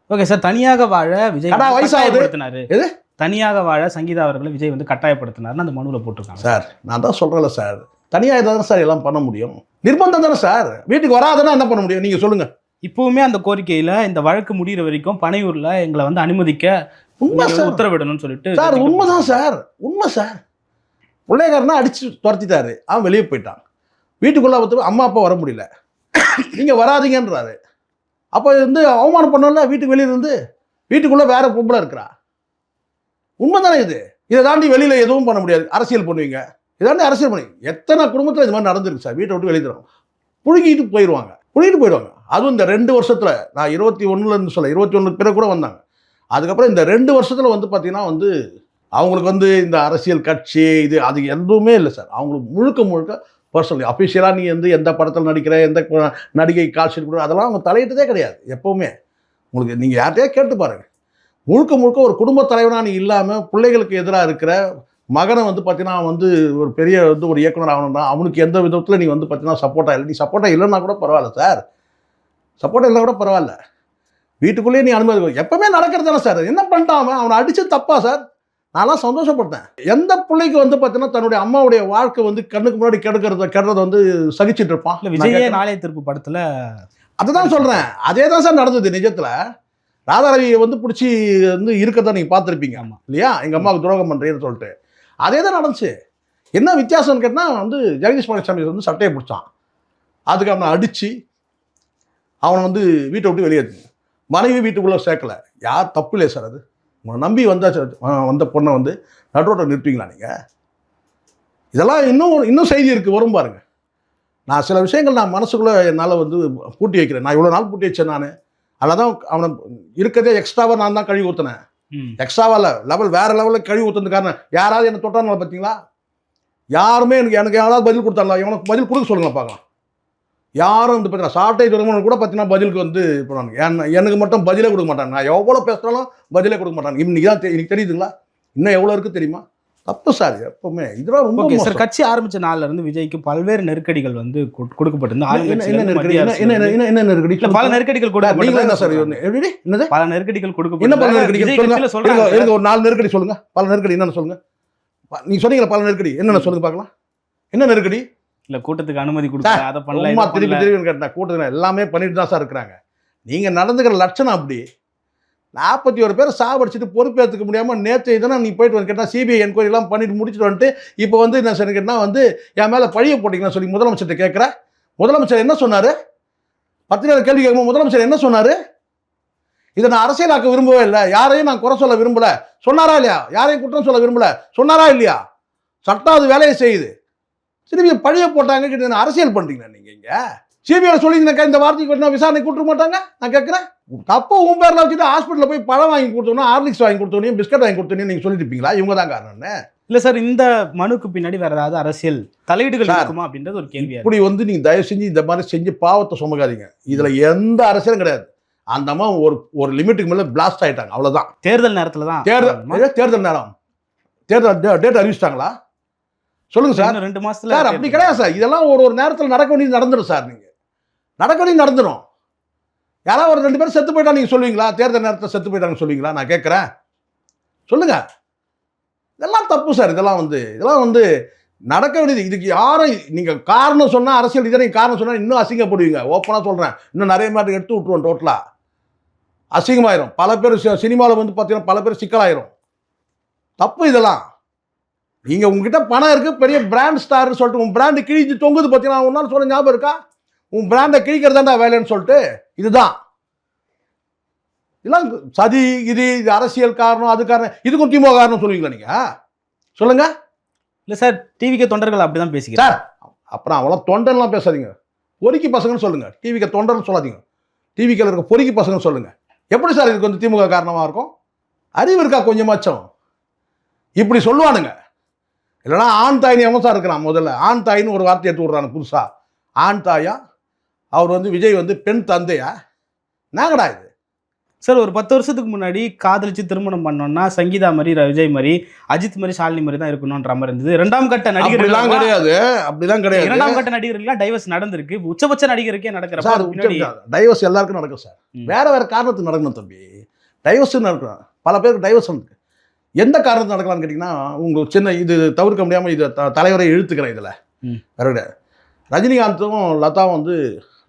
Okay sir. தனியாக வாழ விஜய் வயசாகுது. எது தனியாக வாழ சங்கீதா அவர்களை விஜய் வந்து கட்டாயப்படுத்தினார்னு அந்த மனுவில் போட்டிருக்காங்க சார். நான் தான் சொல்கிறேன்ல சார், தனியாக தானே சார் எல்லாம் பண்ண முடியும். நிர்பந்தம் தானே சார். வீட்டுக்கு வராதுன்னா என்ன பண்ண முடியும்? நீங்கள் சொல்லுங்கள். இப்போவுமே அந்த கோரிக்கையில் இந்த வழக்கு முடிகிற வரைக்கும் பனையூரில் எங்களை வந்து அனுமதிக்க உத்தரவிடணும்னு சொல்லிட்டு சார். உண்மைதான் சார், உண்மை சார். பிள்ளைக்காரனா அடிச்சு துரத்திட்டாரு, அவன் வெளியே போயிட்டான். வீட்டுக்குள்ளே பார்த்து அம்மா அப்பா வர முடியல, நீங்கள் வராதிங்கன்றாரு. அப்போ வந்து அவமானம் பண்ணல. வீட்டுக்கு வெளியே இருந்து வீட்டுக்குள்ளே வேற பொம்பளை இருக்கிறா. உண்மை தானே இது? இதை தாண்டி வெளியில் எதுவும் பண்ண முடியாது. அரசியல் பண்ணுவீங்க, இதாண்டி அரசியல் பண்ணுவீங்க. எத்தனை குடும்பத்தில் இது மாதிரி நடந்துருக்கு சார். வீட்டை விட்டு வெளியே தரும், புழுங்கிட்டு போயிடுவாங்க. அதுவும் இந்த 2 வருஷத்தில், நான் 21 சொல்ல 21 பிறகு கூட வந்தாங்க. அதுக்கப்புறம் இந்த 2 வருஷத்தில் வந்து பார்த்தீங்கன்னா வந்து அவங்களுக்கு வந்து இந்த அரசியல் கட்சி இது அது எதுவுமே இல்லை சார். அவங்களுக்கு முழுக்க பர்சனலி அஃபிஷியலாக நீ வந்து எந்த படத்தில் நடிக்கிற, எந்த நடிகை கால்ஷீட் கொடுக்குற, அதெல்லாம் அவங்க தலையிட்டதே கிடையாது எப்போவுமே. உங்களுக்கு நீங்கள் யார்கிட்டயே கேட்டு பாருங்கள். முழுக்க ஒரு குடும்ப தலைவனாக நீ இல்லாமல் பிள்ளைகளுக்கு எதிராக இருக்கிற மகனை வந்து பார்த்தீங்கன்னா வந்து ஒரு பெரிய வந்து ஒரு இயக்குனர் ஆகணும்னா அவனுக்கு எந்த விதத்தில் நீ வந்து பார்த்தீங்கன்னா சப்போர்ட்டாக இல்லை. நீ சப்போர்ட்டாக இல்லைன்னா கூட பரவாயில்ல சார், சப்போர்ட்டாக இல்லை கூட பரவாயில்ல. வீட்டுக்குள்ளேயே நீ அனுமதி எப்பவுமே நடக்கிறது தானே சார். என்ன பண்ணிட்டான் அவனை அடிச்சு தப்பா சார்? நான்லாம் சந்தோஷப்பட்டேன். எந்த பிள்ளைக்கு வந்து பார்த்தீங்கன்னா தன்னுடைய அம்மாவுடைய வாழ்க்கை வந்து கண்ணுக்கு முன்னாடி கெடுறத வந்து சகிச்சுட்டு இருப்பான். விஜய் நாளைய திருப்பு படத்தில் அதுதான் சொல்கிறேன். அதே தான் சார் நடந்தது நிஜத்தில். ராதாரவியை வந்து பிடிச்சி வந்து இருக்கதான் நீங்கள் பார்த்துருப்பீங்க. ஆமாம் இல்லையா? எங்கள் அம்மாவுக்கு துரோகம் பண்ணுறேன்னு சொல்லிட்டு அதே தான் நடந்துச்சு. என்ன வித்தியாசம்னு கேட்டால் வந்து ஜெகதீஷ் பழனிசாமி வந்து சட்டையை பிடிச்சான், அதுக்கு அவனை அடித்து அவனை வந்து வீட்டை விட்டு வெளியேற்று. மனைவி வீட்டுக்குள்ளே சேர்க்கலை. யார் தப்பு இல்லை சார். அது உங்களை நம்பி வந்த பொண்ணை வந்து நடுரோட்டை நிறுத்துவீங்களா நீங்கள்? இதெல்லாம் இன்னும் செய்தி இருக்குது, வரும் பாருங்க. நான் சில விஷயங்கள் நான் மனசுக்குள்ளே என்னால் வந்து பூட்டி வைக்கிறேன். நான் இவ்வளோ நாள் பூட்டி வச்சேன். நான் அதில் தான் அவனை இருக்கிறதே எக்ஸ்ட்ராவாக நான் தான் கழுவி ஊற்றினேன். எக்ஸ்ட்ராவாக இல்லை, வேறு லெவலில் கழுவி ஊற்றுறது காரணம் யாராவது என்னை தொட்டாங்களா பார்த்தீங்களா? யாருமே எனக்கு யாராவது பதில் கொடுத்தாங்களா? இவனுக்கு பதில் கொடுக்க சொல்லுங்களா பார்க்கலாம். யாரும் வந்து பார்த்தீங்கன்னா சாட்டை துறைமுகம் கூட பார்த்தீங்கன்னா பதிலுக்கு வந்து போனாங்க. எனக்கு மட்டும் பதிலே கொடுக்க மாட்டாங்க. நான் எவ்வளோ பேசுகிறாலும் பதிலே கொடுக்க மாட்டாங்க. இன்னைக்கு தான் எனக்கு தெரியுதுங்களா? இன்னும் எவ்வளோ இருக்குது தெரியுமா? தப்பு சார் எப்பவுமே. இதெல்லாம் ரொம்ப ஓகே சார், மோசம். கட்சி ஆரம்பிச்ச நாள்ல இருந்து விஜய்க்கு பல்வேறு நெருக்கடிகள் வந்து கொடுக்கப்பட்டிருந்தது. என்ன நெருக்கடி? என்ன நெருக்கடி? இல்ல, பல நெருக்கடிகள் நீங்க என்ன சார் கொடுக்கப்பட்டது. எப்படி என்னது? பல நெருக்கடிகள் என்ன பல நெருக்கடி கொடுக்கப்பட்டது. சொல்லுங்க. இருங்க ஒரு 4 நெருக்கடி சொல்லுங்க. பல நெருக்கடி என்னன்னு சொல்லுங்க. நீங்க சொன்னீங்களா பல நெருக்கடி என்னன்னு சொல்லுங்க பார்க்கலாம். என்ன நெருக்கடி? இல்ல, கூட்டத்துக்கு அனுமதி கொடுத்தாங்க, அதை பண்ணல, அம்மா இதை திருப்பி பண்ணல. திருப்பி கேட்டா கூட்டத்தில் எல்லாமே பண்ணிட்டு தான் சார் இருக்கிறாங்க. நீங்க நடந்துக்கிற லட்சணம் அப்படி. 41 பேர் சாவடிச்சுட்டு பொறுப்பேற்றுக்க முடியாம நேற்று தானே நீ போயிட்டு வந்து கேட்டால் சிபிஐ என்கொயரி எல்லாம் பண்ணிட்டு முடிச்சுட்டு வந்துட்டு இப்போ வந்து என்ன சார் கேட்டால் வந்து என் மேலே பழிய போட்டிங்கன்னா சொல்லி முதலமைச்சர்கிட்ட கேட்குறேன். முதலமைச்சர் என்ன சொன்னார்? பத்திரிகையாளர் கேள்வி கேட்கும்போது முதலமைச்சர் என்ன சொன்னார்? இதை நான் அரசியலாக்க விரும்பவே இல்லை, யாரையும் நான் குறை சொல்ல விரும்பல சொன்னாரா இல்லையா? யாரையும் குற்றம் சொல்ல விரும்பல சொன்னாரா இல்லையா? சட்டம் அது வேலையை செய்யுது. திரும்பி பழிய போட்டாங்க கிட்ட அரசியல் பண்ணுறீங்களா நீங்கள்? இங்கே சிபிஐ சொல்லியிருந்தாக்கா இந்த வார்த்தைக்கு விசாரணை கூட்ட மாட்டாங்க. நான் கேட்குறேன், அப்போ உன் பேரில் வச்சுட்டு ஹாஸ்பிட்டலில் போய் பழம் வாங்கி கொடுத்தோன்னா, ஹார்லிக்ஸ் வாங்கி கொடுத்தோன்னே, பிஸ்கட் வாங்கி கொடுத்தோன்னே நீங்கள் சொல்லிட்டு இருப்பீங்களா? இவங்க தான் காரணம்னு. இல்ல சார், இந்த மனுக்கு பின்னாடி வேற ஏதாவது அரசியல் தலையீடுகள் இருக்குமா அப்படின்றது ஒரு கேள்வி. இப்படி வந்து நீங்க தயவு செஞ்சு இந்த மாதிரி செஞ்சு பாவத்தை சுமக்காதீங்க. இதுல எந்த அரசியலும் கிடையாது. அந்த அம்மா ஒரு லிமிட்டுக்கு மேல பிளாஸ்ட் ஆயிட்டாங்க, அவ்வளவுதான். தேர்தல் நேரத்துல தான். தேர்தல் நேரம் டேட் அறிவிச்சிட்டாங்களா? சொல்லுங்க சார். 2 மாசத்துல சார் அப்படி கிடையாது சார். இதெல்லாம் ஒரு நேரத்தில் நடக்க வேண்டியது நடந்துடும் சார். நீங்க நடக்க வேண்டியது நடந்துடும். யாராவது ஒரு 2 பேர் செத்து போயிட்டா நீங்க சொல்லுவீங்களா? தேர்தல் நேரத்தில் செத்து போயிட்டாங்கன்னு சொல்லுவீங்களா? நான் கேட்குறேன், சொல்லுங்க. இதெல்லாம் தப்பு சார். இதெல்லாம் வந்து நடக்க வேண்டியது. இதுக்கு யாரும் நீங்க காரணம் சொன்னா, அரசியல் இதனை காரணம் சொன்னா இன்னும் அசிங்கப்படுவீங்க. ஓப்பனா சொல்றேன், இன்னும் நிறைய மாட்டு எடுத்து விட்டுருவோம். டோட்டலா அசிங்கமாயிரும். பல பேர் சினிமாவில் வந்து பார்த்தீங்கன்னா பல பேர் சிக்கலாயிரும். தப்பு இதெல்லாம். நீங்க உங்ககிட்ட பணம் இருக்கு, பெரிய பிராண்ட் ஸ்டார்னு சொல்லிட்டு உன் பிராண்டு கிழிஞ்சு தொங்குது பார்த்தீங்கன்னா, ஒரு நாள் சொல்ல ஞாபகம் இருக்கா? உன் பிராண்டை கிழிக்கிறதாண்டா வேலைன்னு சொல்லிட்டு. இதுதான் இதெல்லாம் சதி. இது அரசியல் காரணம், அது காரணம், இதுக்கும் திமுக காரணம் சொல்லுவீங்களா நீங்க? சொல்லுங்க. இல்ல சார், டிவிக்கு தொண்டர்கள் அப்படிதான் பேசிக்கிறேன் சார். அப்புறம் அவ்வளோ தொண்டர்லாம் பேசாதீங்க. பொறுக்கி பசங்கன்னு சொல்லுங்க. டிவிக்கு தொண்டர்னு சொல்லாதீங்க. டிவிக்கில் இருக்க பொறுக்கி பசங்கன்னு சொல்லுங்க. எப்படி சார் இதுக்கு வந்து திமுக காரணமாக இருக்கும்? அறிவு இருக்கா கொஞ்சமாச்சும்? இப்படி சொல்லுவானுங்க. இல்லைனா ஆண் தாயினி அவன் சார் இருக்கிறான். முதல்ல ஆண் தாயின்னு ஒரு வார்த்தை எடுத்து விட்றாங்க புதுசா. ஆண் தாயா? அவர் வந்து விஜய் வந்து பெண் தந்தையா? நாங்கடா இது சார். ஒரு 10 வருஷத்துக்கு முன்னாடி காதலிச்சு திருமணம் பண்ணோம்னா சங்கீதா மாதிரி, விஜய் மாதிரி, அஜித் மாதிரி, ஷாலினி மாதிரி தான் இருக்கணும்ன்ற மாதிரி இருந்தது. 2ஆம் கட்ட நடிகர்கள் கிடையாது. அப்படிதான் கிடையாது. 2ஆம் கட்ட நடிகர்கள் டைவர்ஸ் நடந்திருக்கு. உச்சபட்ச நடிகருக்கே நடக்கிற சார். டைவர்ஸ் எல்லாருக்கும் நடக்கும் சார். வேற காரணத்துக்கு நடக்கணும் தம்பி. டைவர்ஸ் நடக்கணும். பல பேருக்கு டைவர்ஸ் இருக்கு. எந்த காரணத்துக்கு நடக்கலாம்னு கேட்டிங்கன்னா, உங்களுக்கு சின்ன இது தவிர்க்க முடியாமல் இது தலைவரை இழுத்துக்கிறேன். இதில் வேற கிடையாது. ரஜினிகாந்தும் லதாவும் வந்து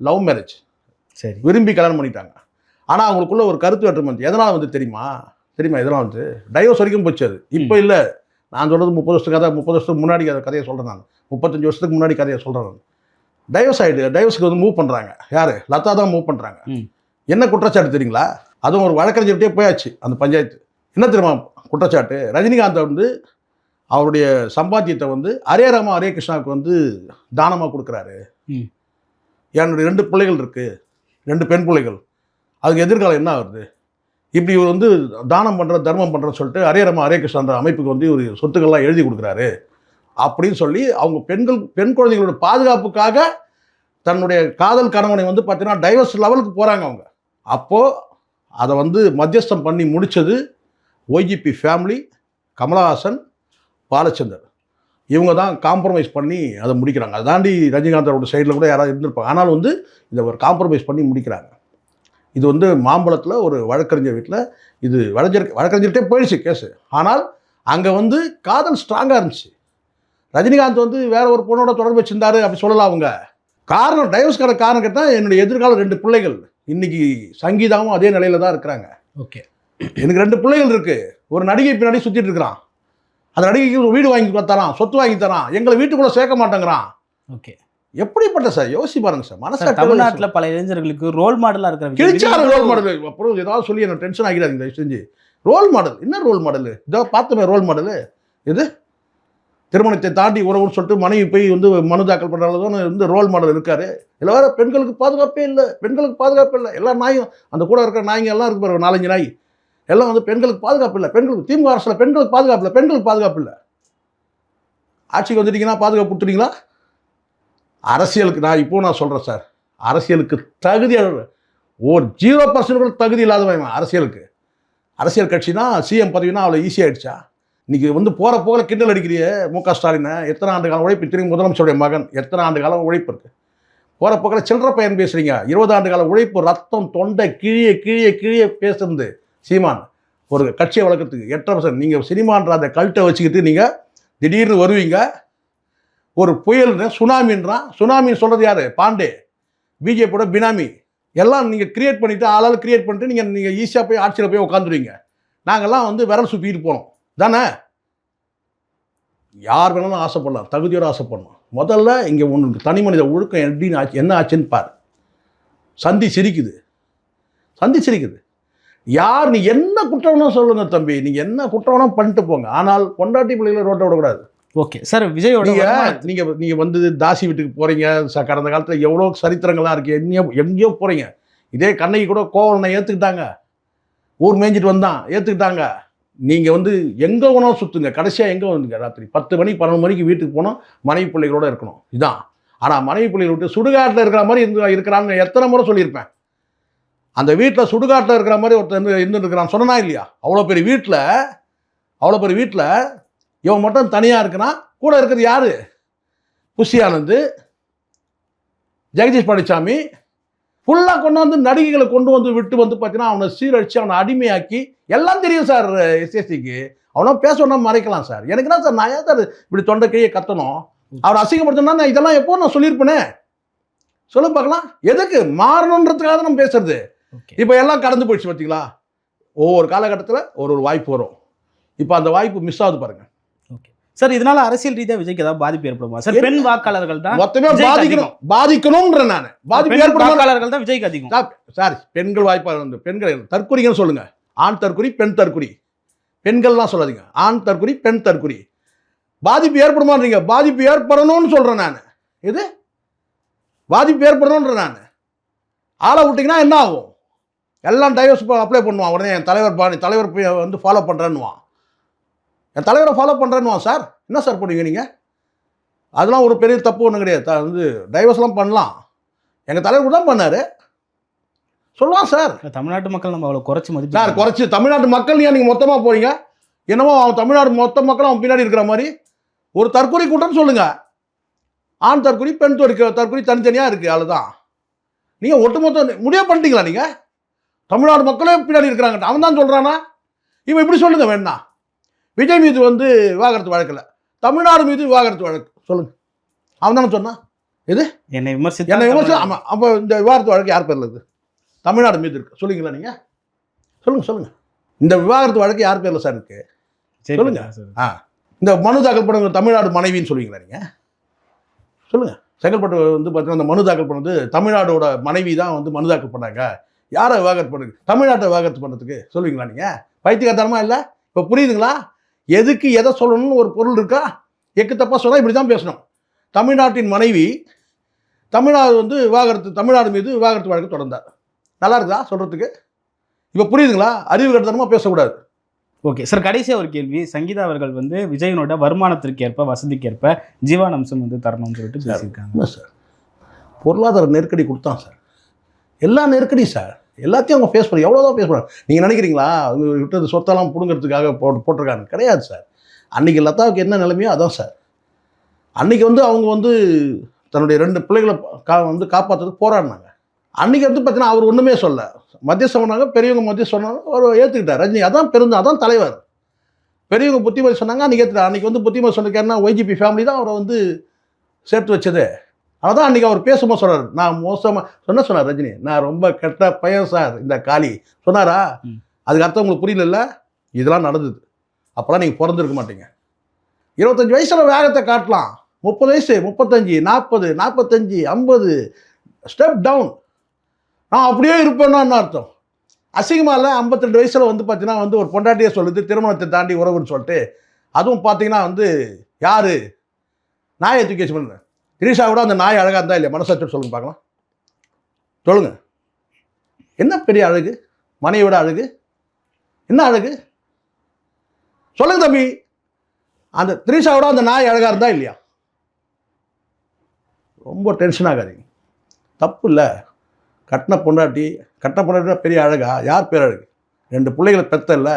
லவ் மேரேஜ். சரி, விரும்பி கல்யாணம் பண்ணிட்டாங்க. ஆனால் அவங்களுக்குள்ள ஒரு கருத்து வேற்றுமை வந்து எதனால் வந்து தெரியுமா? இதெல்லாம் வந்து டைவர்ஸ் வரைக்கும் போச்சு. அது இப்போ இல்லை. நான் சொல்கிறது 30 வருஷத்துக்கு கதை, 30 வருஷத்துக்கு முன்னாடி கதையை சொல்கிறேன். நான் 35 வருஷத்துக்கு முன்னாடி கதையை சொல்கிறேன். நான் டைவர்ஸ் ஆகிட்டு டைவர்ஸுக்கு வந்து மூவ் பண்ணுறாங்க. யார்? லதா தான் மூவ் பண்ணுறாங்க. என்ன குற்றச்சாட்டு தெரியுங்களா? அதுவும் ஒரு வழக்கறிஞர்கிட்டே போயாச்சு அந்த பஞ்சாயத்து. என்ன தெரியுமா குற்றச்சாட்டு? ரஜினிகாந்தை வந்து அவருடைய சம்பாத்தியத்தை வந்து ஹரே ராமா ஹரே கிருஷ்ணாவுக்கு வந்து தானமாக கொடுக்குறாரு. என்னுடைய 2 பிள்ளைகள் இருக்குது, 2 பெண் பிள்ளைகள். அதுக்கு எதிர்காலம் என்ன ஆகுது? இப்படி இவர் வந்து தானம் பண்ணுற தர்மம் பண்ணுறன்னு சொல்லிட்டு ஹரே ராமா ஹரே கிருஷ்ணான்ற அமைப்புக்கு வந்து ஒரு சொத்துக்கள்லாம் எழுதி கொடுக்குறாரு அப்படின்னு சொல்லி அவங்க பெண் குழந்தைகளோட பாதுகாப்புக்காக தன்னுடைய காதல் கணவனை வந்து பார்த்தீங்கன்னா டைவர்ஸ் லெவலுக்கு போகிறாங்க அவங்க. அப்போது அதை வந்து மத்தியஸ்தம் பண்ணி முடித்தது ஒய்ஜிபி ஃபேமிலி, கமலஹாசன், பாலச்சந்தர். இவங்க தான் காம்ப்ரமைஸ் பண்ணி அதை முடிக்கிறாங்க. அதை தாண்டி ரஜினிகாந்தோட சைடில் கூட யாராவது இருந்திருப்பாங்க. ஆனால் வந்து இதை ஒரு காம்ப்ரமைஸ் பண்ணி முடிக்கிறாங்க. இது வந்து மாம்பழத்தில் ஒரு வழக்கறிஞர் வீட்டில் இது வழக்கறிஞர்கிட்டே போயிடுச்சு கேஸு. ஆனால் அங்கே வந்து காதல் ஸ்ட்ராங்காக இருந்துச்சு. ரஜினிகாந்த் வந்து வேற ஒரு பொண்ணோட தொடர்பு வச்சிருந்தாரு அப்படி சொல்லலாம். அவங்க காரணம் டைவர்ஸ்க்கான காரணம் கேட்டால் என்னுடைய எதிர்கால 2 பிள்ளைகள் இன்னைக்கு சங்கீதாவும் அதே நிலையில தான் இருக்கிறாங்க. ஓகே, எனக்கு 2 பிள்ளைகள் இருக்கு. ஒரு நடிகை பின்னாடி சுற்றிட்டு இருக்கிறான். அந்த நடிகைக்கு ஒரு வீடு வாங்கி தரான், சொத்து வாங்கி தரான், எங்களை வீட்டுக்குள்ள சேர்க்க மாட்டேங்கிறான். ஓகே, எப்படிப்பட்ட சார்? யோசி பாருங்க சார். மனசு தமிழ்நாட்டில் பல இளைஞர்களுக்கு ரோல் மாடலா இருக்கிற கிழிச்சாரு ரோல் மாடல். அப்புறம் ஏதாவது சொல்லி என்ன டென்ஷன் ஆகிடாதீங்க செஞ்சு. ரோல் மாடல் என்ன ரோல் மாடல்? இதோ பார்த்தமே ரோல் மாடலு. இது திருமணத்தை தாண்டி உறவுன்னு சொல்லிட்டு மனைவி போய் வந்து மனு தாக்கல் பண்ணுறதும் வந்து ரோல் மாடல் இருக்காரு. இல்லை வேற பெண்களுக்கு பாதுகாப்பே இல்லை, பெண்களுக்கு பாதுகாப்பு இல்லை. எல்லா நாயும் அந்த கூட இருக்கிற நாய்ங்க எல்லாம் இருக்கு பாருங்க, 4-5 நாய் எல்லாம் வந்து பெண்களுக்கு பாதுகாப்பு இல்லை. பெண்களுக்கு திமுக அரசில் பெண்களுக்கு பாதுகாப்பு இல்லை, பெண்களுக்கு பாதுகாப்பு இல்லை. ஆட்சிக்கு வந்துட்டீங்கன்னா பாதுகாப்பு கொடுத்துட்டீங்களா? அரசியலுக்கு நான் சொல்கிறேன் சார், அரசியலுக்கு தகுதியாக ஒரு 0% கூட தகுதி இல்லாதவன் அரசியலுக்கு. அரசியல் கட்சினா சிஎம் பதவினா அவ்வளோ ஈஸியாகிடுச்சா? இன்னைக்கு வந்து போகிற போகிற கிண்டல் அடிக்கிறிய மு.க. ஸ்டாலினை. எத்தனை ஆண்டு காலம் உழைப்பு, திரும்பி முதலமைச்சருடைய மகன், எத்தனை ஆண்டு காலம் உழைப்பு இருக்கு. போகிற போக்கில் சில்லற பையன் பேசுகிறீங்க. 20 ஆண்டு கால உழைப்பு, ரத்தம் தொண்டை கீழே கீழே கீழே பேசுறது சீமான். ஒரு கட்சியை வளர்க்கறதுக்கு 8%. நீங்கள் சினிமான்ற அந்த கல்ட்டை வச்சுக்கிட்டு நீங்கள் திடீர்னு வருவீங்க. ஒரு புயல்னு சுனாமின்றான். சுனாமின்னு சொல்கிறது யார்? பாண்டே, பிஜேபியோட பினாமி. எல்லாம் நீங்கள் கிரியேட் பண்ணிவிட்டு, ஆளால் கிரியேட் பண்ணிட்டு நீங்கள் ஈஸியாக போய் ஆட்சியில் போய் உட்காந்துருவீங்க. நாங்கள்லாம் வந்து விரல் சுற்றிட்டு போனோம் தானே. யார் வேணாலும் ஆசைப்படலாம், தகுதியோடு ஆசைப்படணும். முதல்ல இங்கே ஒன்று தனி மனித ஒழுக்கம் எப்படின்னு ஆச்சு, என்ன ஆச்சுன்னு பார். சந்தி சிரிக்குது. யார் நீ என்ன குற்றம்னா சொல்லுங்க தம்பி, நீங்கள் என்ன குற்றம்னா பண்ணிட்டு போங்க. ஆனால் பொண்டாட்டி பிள்ளைகளை ரோட்டை விடக்கூடாது. ஓகே சார், விஜயோட நீங்கள் வந்து தாசி வீட்டுக்கு போகிறீங்க. கடந்த காலத்தில் எவ்வளோ சரித்திரங்கள்லாம் இருக்குது. எங்கேயோ போகிறீங்க. இதே கண்ணகி கூட கோவலனை ஏற்றுக்கிட்டாங்க. ஊர் மேய்ஞ்சிட்டு வந்தான், ஏற்றுக்கிட்டாங்க. நீங்கள் வந்து எங்கே வேணாலும் சுற்றுங்க. கடைசியாக எங்கே வந்துங்க, ராத்திரி 10 மணி 11 மணிக்கு வீட்டுக்கு போனால் மனைவி பிள்ளைகளோடு இருக்கணும். இதான். ஆனால் மனைவி பிள்ளைகளை விட்டு சுடுகாட்டில் இருக்கிற மாதிரி இருக்கிறான்னு எத்தனை முறை சொல்லியிருப்பேன். அந்த வீட்டில் சுடுகாட்டில் இருக்கிற மாதிரி ஒருத்தர் இருந்துருக்கிறான் சொன்னா இல்லையா? அவ்வளோ பெரிய வீட்டில் இவன் மட்டும் தனியாக இருக்கிறான். கூட இருக்கிறது யார்? புஷி ஆனந்த், ஜெகதீஷ் பழனிசாமி ஃபுல்லாக கொண்டு வந்து நடிகைகளை கொண்டு வந்து விட்டு வந்து பார்த்தீங்கன்னா அவனை சீரழித்து அவனை அடிமையாக்கி எல்லாம் தெரியும் சார். எஸ்எஸ்சிக்கு அவனா பேசணும்னா மறைக்கலாம் சார். எனக்கு தான் சார், நான் ஏன் சார் இப்படி தொண்டை கையை கத்தணும்? அவர் அசிங்கப்படுத்தணும்னா நான் இதெல்லாம் எப்போ நான் சொல்லியிருப்பேனே. சொல்ல பார்க்கலாம். எதுக்கு மாறணுன்றதுக்காக தான் நம்ம பேசுறது. இப்போ எல்லாம் கடந்து போயிடுச்சு பார்த்தீங்களா. ஒவ்வொரு காலகட்டத்தில் ஒரு வாய்ப்பு வரும். இப்போ அந்த வாய்ப்பு மிஸ் ஆகுது பாருங்க. சார், இதனால அரசியல் ரீதியாக விஜய்க்கு ஏதாவது பாதிப்பு ஏற்படுமா சார்? பெண் வாக்காளர்கள் தான் மொத்தமே பாதிக்கணும்ன்ற நான் பாதிப்பு வாக்காளர்கள் தான் விஜய்க்கு அதிகம் சார். பெண்கள் வாய்ப்பாக வந்து பெண்கள் தற்கொலைன்னு சொல்லுங்க. ஆண் தற்கொலை, பெண் தற்கொலை. பெண்கள்லாம் சொல்லாதீங்க. ஆண் தற்கொலை, பெண் தற்கொலை. பாதிப்பு ஏற்படுமான்றீங்க. பாதிப்பு ஏற்படணும்னு சொல்றேன் நான். இது பாதிப்பு ஏற்படணும்ன்ற நான். ஆளை விட்டீங்கன்னா என்ன ஆகும்? எல்லாம் டைவர்ஸ் அப்ளை பண்ணுவான். உடனே என் தலைவர் வந்து ஃபாலோ பண்ணுறேன்னுவான். என் தலைவரை ஃபாலோ பண்ணுறேன்னுவான். சார் என்ன சார் பண்ணுவீங்க நீங்கள்? அதெல்லாம் ஒரு பெரிய தப்பு ஒன்றும் கிடையாது. வந்து டைவர்ஸ்லாம் பண்ணலாம். எங்கள் தலைவர் தான் பண்ணார் சொல்லுவான் சார். தமிழ்நாட்டு மக்கள் நம்ம அவ்வளோ குறைச்சி மதிப்பு சார். குறைச்சி தமிழ்நாட்டு மக்கள் ஏன் நீங்கள் மொத்தமாக போகிறீங்க? என்னமோ அவன் தமிழ்நாடு மொத்த மக்கள் அவன் பின்னாடி இருக்கிற மாதிரி ஒரு தற்கொலை கூட்டம்னு சொல்லுங்கள். ஆண் தற்கொலை, பெண் தற்கொலை தனித்தனியாக இருக்குது. அதுதான் நீங்கள் ஒட்டுமொத்த முடிவு பண்ணிட்டீங்களா? நீங்கள் தமிழ்நாடு மக்களே பின்னாடி இருக்கிறாங்க அவன் தான் சொல்கிறானா? இவன் இப்படி சொல்லுங்க வேணா. விஜய் மீது வந்து விவாகரத்து வழக்கில், தமிழ்நாடு மீது விவாகரத்து வழக்கு சொல்லுங்கள். அவன் தானே சொன்னான். இது என்னை விமர்சி. ஆமாம். அப்போ இந்த விவாகரத்து வழக்கு யார் பேரில் இருக்குது? தமிழ்நாடு மீது இருக்கு. சொல்லுங்களா நீங்கள்? சொல்லுங்கள். இந்த விவாகரத்து வழக்கு யார் பேரில் சார் இருக்குது? சொல்லுங்கள். இந்த மனு தாக்கல் பண்ண தமிழ்நாடு மனைவின்னு சொல்லுவீங்களா நீங்கள்? சொல்லுங்கள். செங்கல்பட்டு வந்து பார்த்தீங்கன்னா அந்த மனு தாக்கல் பண்ணது தமிழ்நாடோட மனைவி தான் வந்து மனு தாக்கல் பண்ணாங்க. யாரை விவாகரத்து பண்ணுங்க? தமிழ்நாட்டை விவாகரத்து பண்ணுறதுக்கு சொல்லுவீங்களா நீங்கள்? பைத்தியக்காரத்தனமா இல்லை? இப்போ புரியுதுங்களா? எதுக்கு எதை சொல்லணும்னு ஒரு பொருள் இருக்கா? எக்கு தப்பாக சொன்னால் இப்படி தான் பேசணும். தமிழ்நாட்டின் மனைவி தமிழ்நாடு வந்து தமிழ்நாடு மீது விவாகரத்து வழக்கு தொடர்ந்தார். நல்லா இருக்குதா சொல்கிறதுக்கு? இப்போ புரியுதுங்களா? அறிவு கட்டத்தனமாக பேசக்கூடாது. ஓகே சார், கடைசியாக ஒரு கேள்வி. சங்கீதா அவர்கள் வந்து விஜயனோட வருமானத்திற்கு ஏற்ப, வசதிக்கு ஏற்ப ஜீவானம்சம் வந்து தரணும்னு சொல்லிட்டு பேசியிருக்காங்க சார். பொருளாதார நெருக்கடி கொடுத்தான் சார். எல்லா நெருக்கடி சார். எல்லாத்தையும் அவங்க ஃபேஸ் பண்ணி எவ்வளோதான் ஃபேஸ் பண்ணுறாங்க. நீங்கள் நினைக்கிறீங்களா அவங்க விட்டது சொத்தெல்லாம் பிடுங்கிறதுக்காக போட்டிருக்காங்க? கிடையாது சார். அன்றைக்கி லதாவுக்கு என்ன நிலைமையோ அதான் சார். அன்றைக்கி வந்து அவங்க வந்து தன்னுடைய 2 பிள்ளைகளை வந்து காப்பாற்றுறதுக்கு போராடினாங்க. அன்றைக்கி வந்து பார்த்தீங்கன்னா அவர் ஒன்றுமே சொல்ல. மத்தியஸ்தம் சொன்னாங்க, பெரியவங்க மத்தியம் சொன்னாங்க, அவர் ஏற்றுக்கிட்டார். ரஜினி அதான் தலைவர். பெரியவங்க புத்திமதி சொன்னாங்க, அன்றைக்கி ஏற்றுக்கிட்டார். அன்றைக்கி வந்து புத்திமதி சொன்னதுக்காருன்னா ஒய்ஜிபி ஃபேமிலி தான் அவரை வந்து சேர்த்து வச்சது. அதான் அன்றைக்கி அவர் பேசும்போது சொல்கிறார், நான் மோசமாக சொன்னார் ரஜினி, நான் ரொம்ப கெட்ட பையன் சார் இந்த காளி சொன்னாரா? அதுக்கு அர்த்தம் உங்களுக்கு புரியல? இதெல்லாம் நடந்தது. அப்போல்லாம் நீங்கள் பிறந்திருக்க மாட்டீங்க. 25 வயசில் வேகத்தை காட்டலாம். 30 வயசு, 35, 40, 45, 50 ஸ்டெப் டவுன். நான் அப்படியே இருப்பேன்னா என்ன அர்த்தம்? அசிங்கமாக இல்லை? 52 வயசில் வந்து பார்த்தீங்கன்னா வந்து ஒரு பொண்டாட்டியை சொல்லுது திருமணத்தை தாண்டி உறவுன்னு சொல்லிட்டு. அதுவும் பார்த்தீங்கன்னா வந்து யார் நாயை தூக்கி வச்சு பண்ணுங்க. திரிஷா கூட அந்த நாய் அழகாக இருந்தால் இல்லையா? மனசாட்சி சொல்லுங்க பார்க்கலாம். சொல்லுங்கள். என்ன பெரிய அழகு? மனைவியோட அழகு என்ன அழகு? சொல்லுங்க தம்பி. அந்த திரிஷாவோட அந்த நாய் அழகாக இருந்தா இல்லையா? ரொம்ப டென்ஷன் ஆகாதீங்க. தப்பு இல்லை. கட்டின பொண்டாட்டி பெரிய அழகா? யார் பேரழகு? 2 பிள்ளைகளை பெத்த இல்லை?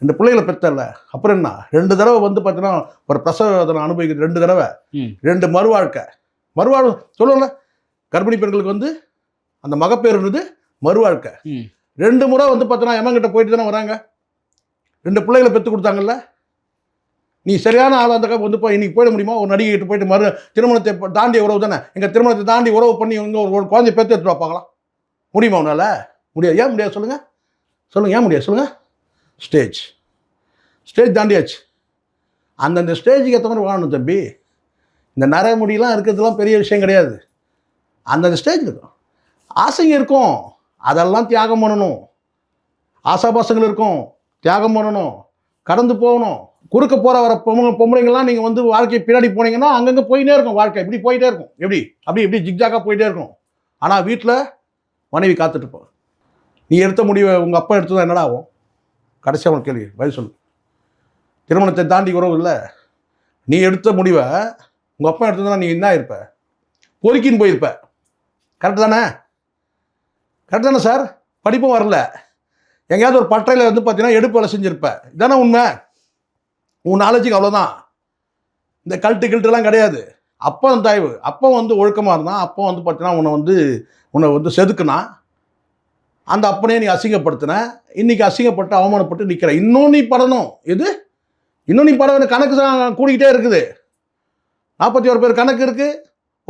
2 பிள்ளைகளை பெற்றல, அப்புறம் என்ன 2 தடவை வந்து பார்த்தீங்கன்னா ஒரு பிரசவ வேதனை அனுபவிக்கிறது, 2 தடவை, 2 மறுவாழ்க்கை. மறுவாழ்வு சொல்லுவோம்ல, கர்ப்பிணி பெண்களுக்கு வந்து அந்த மகப்பேறுன்றது மறுவாழ்க்கை. 2 முறை வந்து பார்த்தீங்கன்னா எம்மங்கிட்ட போயிட்டு தானே வராங்க. 2 பிள்ளைகளை பெற்று கொடுத்தாங்கல்ல. நீ சரியான ஆள் அந்த வந்து இன்னைக்கு போயிட முடியுமா? ஒரு நடிகை கிட்ட போயிட்டு திருமணத்தை தாண்டி உறவு தானே, எங்கள் திருமணத்தை தாண்டி உறவு பண்ணி இவங்க ஒரு குழந்தைய பெற்று எடுத்துட்டு பார்க்கலாம் முடியுமா? உன்னால முடியாது. ஏன் முடியாது சொல்லுங்கள்? ஏன் முடியாது சொல்லுங்கள்? ஸ்டேஜ் தாண்டியாச்சு. அந்தந்த ஸ்டேஜுக்கு ஏற்ற மாதிரி வாழணும் தம்பி. இந்த நிறைய முடியெல்லாம் இருக்கிறதுலாம் பெரிய விஷயம் கிடையாது. அந்தந்த ஸ்டேஜ் இருக்கும், ஆசைங்க இருக்கும், அதெல்லாம் தியாகம் பண்ணணும். ஆசாபாசங்கள் இருக்கும், தியாகம் பண்ணணும், கடந்து போகணும். குறுக்க போகிற வர பொம்பளைங்கள்லாம் நீங்கள் வந்து வாழ்க்கை பின்னாடி போனீங்கன்னா அங்கங்கே போயிட்டே இருக்கும். வாழ்க்கை இப்படி போயிட்டே இருக்கும். எப்படி ஜிக்ஜாக்காக போயிட்டே இருக்கும். ஆனால் வீட்டில் மனைவி காத்துட்ருப்போம். நீ எடுத்த முடிவை உங்கள் அப்பா எடுத்தது என்னடா ஆகும்? கடைசியாக உனக்கு கேள்வி பதில் சொல்லு. திருமணத்தை தாண்டி உறவு இல்லை, நீ எடுத்த முடிவை உங்கள் அப்பா எடுத்ததுன்னா நீ என்ன இருப்ப? பொறுக்கின்னு போயிருப்ப. கரெக்டு தானே சார்? படிப்பும் வரல, எங்கேயாவது ஒரு பட்டறையில் வந்து பார்த்தீங்கன்னா எடுப்பு வேலை செஞ்சுருப்ப. இதானே உண்மை? உன் நாலேஜுக்கு அவ்வளோதான். இந்த கல்ட்டுலாம் கிடையாது. அப்போ தாய்வு, அப்போ வந்து ஒழுக்கமாக இருந்தான். அப்போ வந்து பார்த்தீங்கன்னா உன்னை வந்து செதுக்குனா, அந்த அப்பனே நீ அசிங்கப்படுத்தின. இன்றைக்கி அசிங்கப்பட்டு அவமானப்பட்டு நிற்கிற. இன்னும் நீ படணும். இன்னும் நீ படம் கணக்கு கூடிக்கிட்டே இருக்குது. 41 பேர் கணக்கு இருக்குது,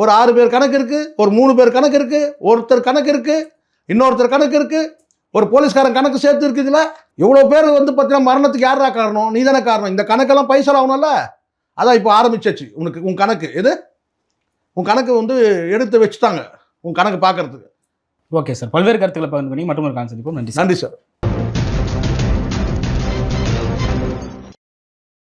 ஒரு 6 பேர் கணக்கு இருக்குது, ஒரு 3 பேர் கணக்கு இருக்குது, ஒருத்தர் கணக்கு இருக்குது, இன்னொருத்தர் கணக்கு இருக்குது, ஒரு போலீஸ்காரன் கணக்கு சேர்த்து இருக்குதுல்ல. இவ்வளோ பேர் வந்து பார்த்தீங்கன்னா மரணத்துக்கு யாரா காரணம்? நீ தானே காரணம். இந்த கணக்கெல்லாம் பைசா ஆகணும்ல. அதான் இப்போ ஆரம்பிச்சாச்சு. உன் கணக்கு உன் கணக்கு வந்து எடுத்து வச்சுட்டாங்க உன் கணக்கு பார்க்கறதுக்கு. ஓகே சார், பல்வேறு கருத்துக்களை பகிர்ந்து பண்ணி மற்றும் ஒரு கான்செப்ட். நன்றி சார்.